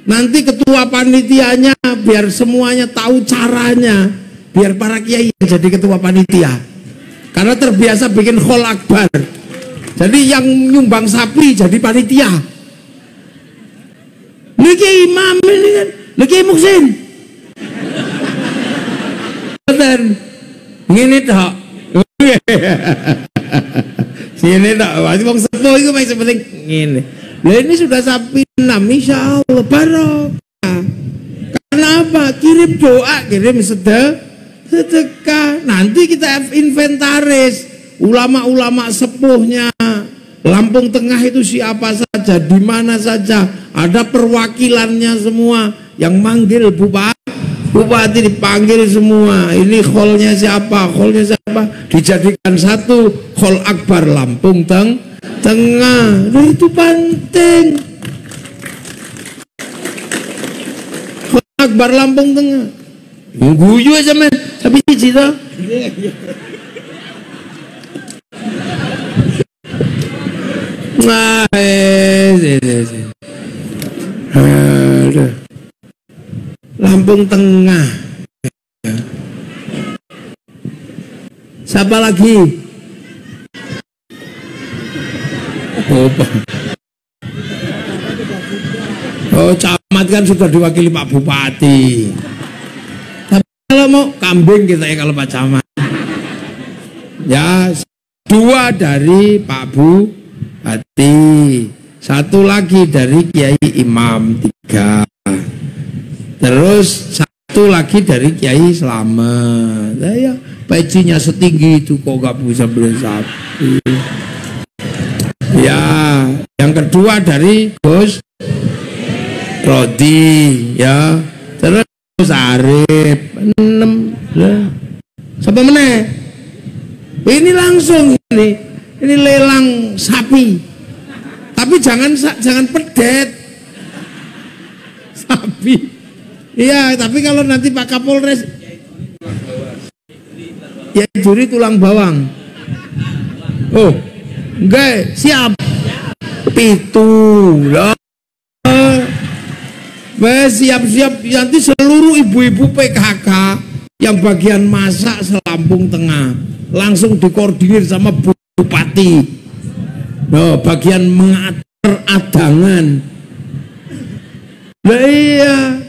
[SPEAKER 1] Nanti ketua panitianya biar semuanya tahu caranya, biar para kiai jadi ketua panitia. Karena terbiasa bikin khol akbar. Jadi yang nyumbang sapi jadi panitia. Niki imam ini kan. Lagi Muksin. Dan ngene tok. Sini tok, wong sepuh iku mung penting ngene. Lah ini sudah sapi 6, insyaallah barokah. Karena apa? Kirim doa, kirim sedekah. Nanti kita inventaris ulama-ulama sepuhnya Lampung Tengah itu siapa saja, di mana saja, ada perwakilannya semua. Yang manggil bupati dipanggil semua. Ini kholnya siapa, dijadikan satu khol akbar Lampung Tengah. Nah, itu penting. Khol akbar Lampung Tengah. Guyu aja men, tapi cita. Nah, Lampung Tengah. Siapa lagi? Oh, camat kan sudah diwakili Pak Bupati. Tapi kalau mau kambing kita ya kalau Pak Camat. Ya, 2 dari Pak Bupati, 1 lagi dari Kiai Imam 3. Terus 1 lagi dari Kiai Slamet. Nah, ya, pecinya setinggi itu kok gak bisa beli sapi. Ya, yang kedua dari Gus Rodi, ya. Terus Arif 6. Siapa meneh? Ini langsung ini lelang sapi. Tapi jangan pedet. Sapi. Iya, tapi kalau nanti Pak Kapolres ya juri tulang bawang. Oh, enggak, siap. Pitu. Siap-siap nanti seluruh ibu-ibu PKK yang bagian masak Selampung Tengah langsung dikoordinir sama bupati. No, bagian mengatur adangan. Nah iya,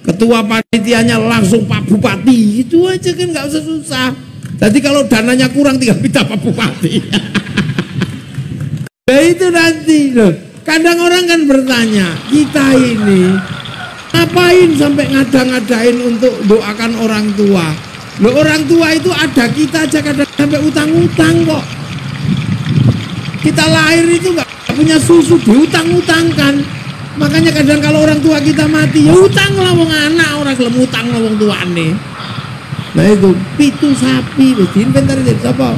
[SPEAKER 1] ketua panitianya langsung Pak Bupati, itu aja kan nggak usah susah. Jadi kalau dananya kurang tinggal minta Pak Bupati. Nah itu nanti loh. Kadang orang kan bertanya, kita ini ngapain sampai ngada-ngadain untuk doakan orang tua? Loh orang tua itu ada, kita aja kadang sampai utang-utang kok. Kita lahir itu nggak punya susu, diutang-utangkan. Makanya kadang kalau orang tua kita mati, ya utang lah wong anak, orang gelem utang lah wong tuane. Nah itu pitu sapi wis diinventarisir sapa?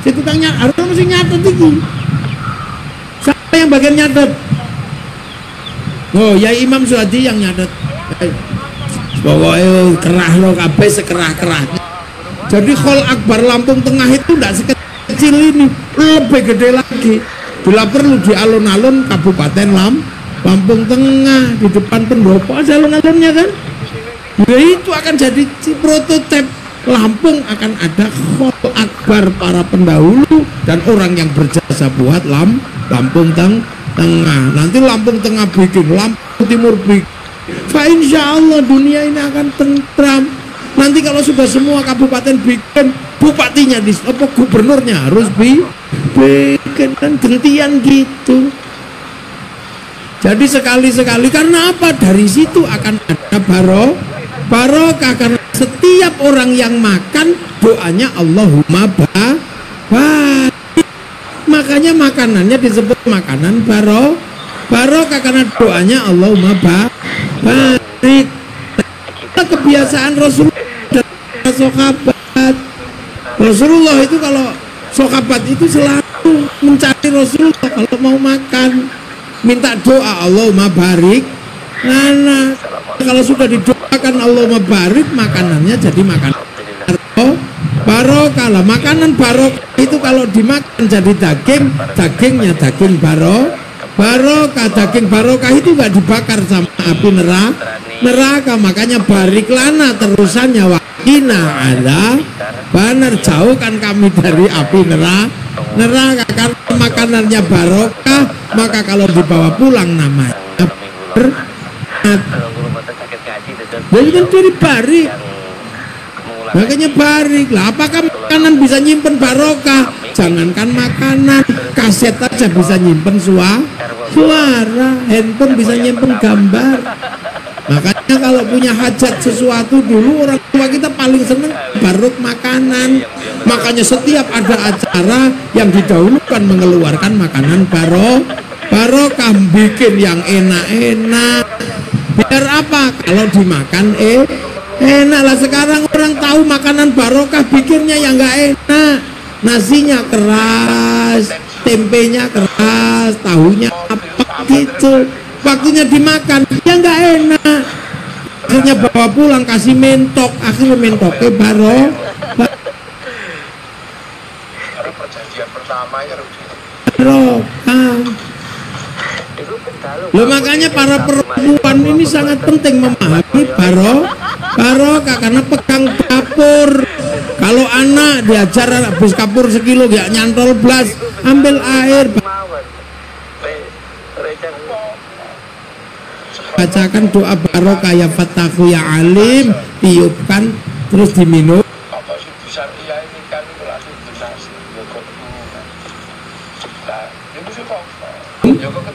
[SPEAKER 1] Sing utangnya harus mesti nyatet iki. Siapa yang bagian nyatet? Oh, ya Imam Suhadi yang nyatet. Pokoknya kerah lo kabeh sekerah-kerahnya. Jadi Khol Akbar Lampung Tengah itu tidak sekecil ini, lebih gede lagi. Bila perlu di alun-alun Kabupaten Lampung Tengah, di depan pendopo ada alun-alunnya kan. Ya itu akan jadi prototipe Lampung, akan ada Khol Akbar para pendahulu dan orang yang berjasa buat Lampung Tengah. Nanti Lampung Tengah bikin, Lampung Timur bikin. Fa insya Allah dunia ini akan tentram. Nanti kalau sudah semua kabupaten bikin, bupatinya di apa gubernurnya harus bikin, kan gentian gitu. Jadi sekali-sekali, karena apa? Dari situ akan ada barokah, karena setiap orang yang makan doanya Allahumma barik. Makanya makanannya disebut makanan barokah karena doanya Allahumma barik. Kebiasaan Rasulullah dan sahabat. Rasulullah itu kalau sahabat itu selalu mencari Rasulullah kalau mau makan, minta doa Allahumma barik. Nah, kalau sudah didoakan Allahumma barik, makanannya jadi makanan barokah lah. Makanan barokah itu kalau dimakan jadi daging, dagingnya daging barokah. Daging barokah itu gak dibakar sama api neraka. Makanya barik lana terusannya wakina ada benar, jauhkan kami dari api neraka. Karena makanannya barokah, maka kalau dibawa pulang namanya jadi kan dari barik. Makanya barik lah. Apakah makanan bisa nyimpen barokah? Jangankan makanan, kaset aja bisa nyimpen suara, handphone bisa nyimpen gambar. Makanya kalau punya hajat sesuatu, dulu orang tua kita paling seneng barok makanan. Makanya setiap ada acara yang didahulukan mengeluarkan makanan barokah, bikin yang enak-enak. Biar apa? Kalau dimakan enak lah. Sekarang orang tahu makanan barokah, bikinnya yang nggak enak. Nasinya keras, tempenya keras, tahunya apa gitu. Waktunya dimakan, ya nggak enak. Akhirnya bawa pulang kasih mentok, akhirnya mentoknya barokah. Loh, makanya para perempuan ini sangat penting memahami barokah karena pegang dapur. Kalau anak diajar habis kapur sekilo gak nyantol blas, ambil air, bacakan doa barokah ya Fattahu ya Alim, tiupkan terus diminum.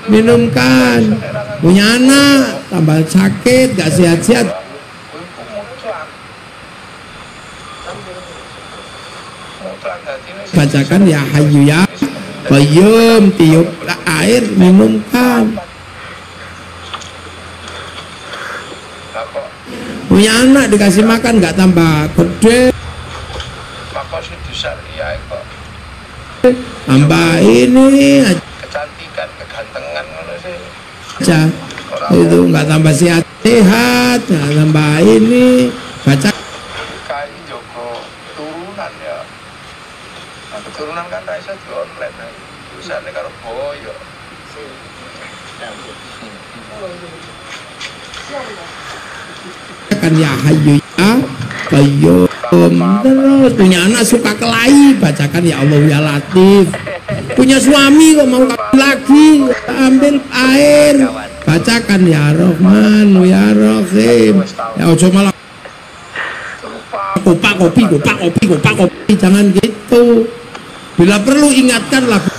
[SPEAKER 1] Minumkan. Punya anak tambah sakit gak sehat-sehat, bacakan ya Hayyu ya Qayyum, tiup air, minumkan. Punya anak dikasih makan nggak tambah gede, tambah ini kecantikan, kegantengan aja itu, nggak tambah sehat, nggak tambah ini. Baca turunan ya, keturunan kan Raisa di online usahanya karo boyo. kan ya Hayyu ya Qayyum. Terus punya anak suka kelahi, bacakan ya Allah ya Latif. Punya suami kok mau kawin lagi, ambil air, bacakan ya Rahman ya Rahim. Ya ojo malah kopak kopi, jangan gitu. Bila perlu ingatkan lagu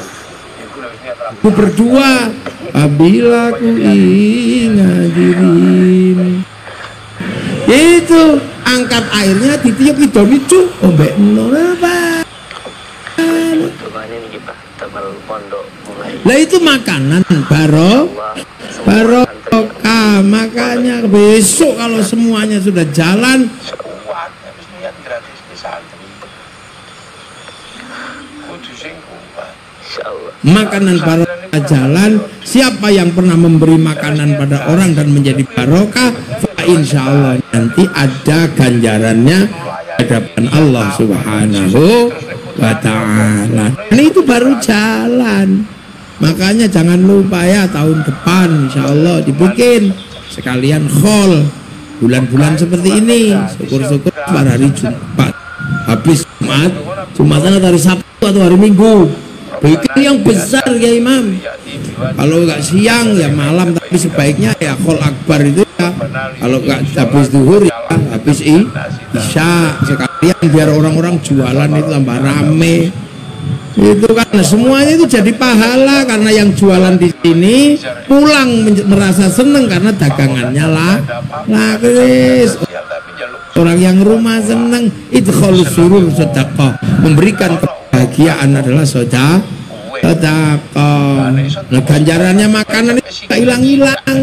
[SPEAKER 1] berdua, apabila ku ingat dirimu. Itu angkat airnya ditiup itu ombek apa? Lah itu makanan barokah. Makanya besok kalau semuanya sudah jalan, makanan barokah jalan. Siapa yang pernah memberi makanan pada orang dan menjadi barokah, insya Allah nanti ada ganjarannya hadapan Allah Subhanahu wa ta'ala. Ini itu baru jalan. Makanya jangan lupa ya, tahun depan insya Allah dibikin sekalian khol bulan-bulan seperti ini. Syukur-syukur pada hari Jumat, habis Jumatan atau hari Sabtu atau hari Minggu, bikin yang besar ya Imam. Kalau nggak siang ya malam, tapi sebaiknya ya khol akbar itu ya, kalau nggak habis zuhur ya habis isya, sekalian biar orang-orang jualan itu tambah rame. Itu kan semuanya itu jadi pahala, karena yang jualan di sini pulang merasa seneng karena dagangannya laris. Orang yang rumah seneng, itu khalus surur sedekah, memberikan kebahagiaan adalah sedekah. Nah, ganjarannya makanan itu tak hilang-hilang.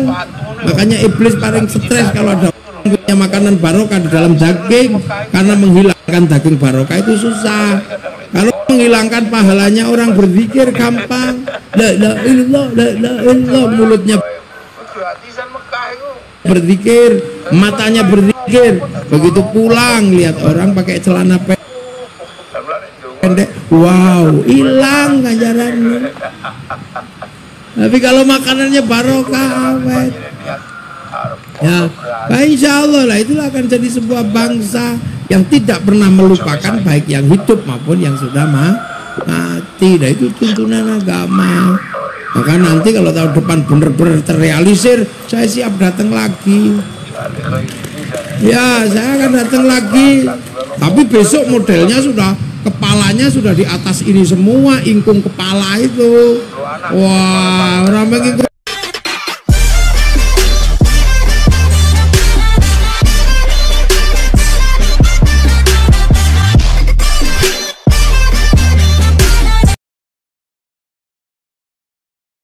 [SPEAKER 1] Makanya iblis paling stres kalau ada punya makanan barokah di dalam daging, karena menghilangkan daging barokah itu susah. Kalau menghilangkan pahalanya orang berzikir gampang. La ilaha illallah, la ilaha illallah, mulutnya berzikir, matanya berzikir. Begitu pulang lihat orang pakai celana pendek, wow, hilang ganjarannya. Tapi kalau makanannya barokah awet, ya, insya Allah lah, itulah akan jadi sebuah bangsa yang tidak pernah melupakan baik yang hidup maupun yang sudah mati. Nah, itu tuntunan agama. Maka nanti kalau tahun depan benar-benar terrealisir, saya siap datang lagi. Ya, saya akan datang lagi. Tapi besok modelnya sudah, kepalanya sudah di atas ini semua, ingkung kepala itu. Wah, orang begitu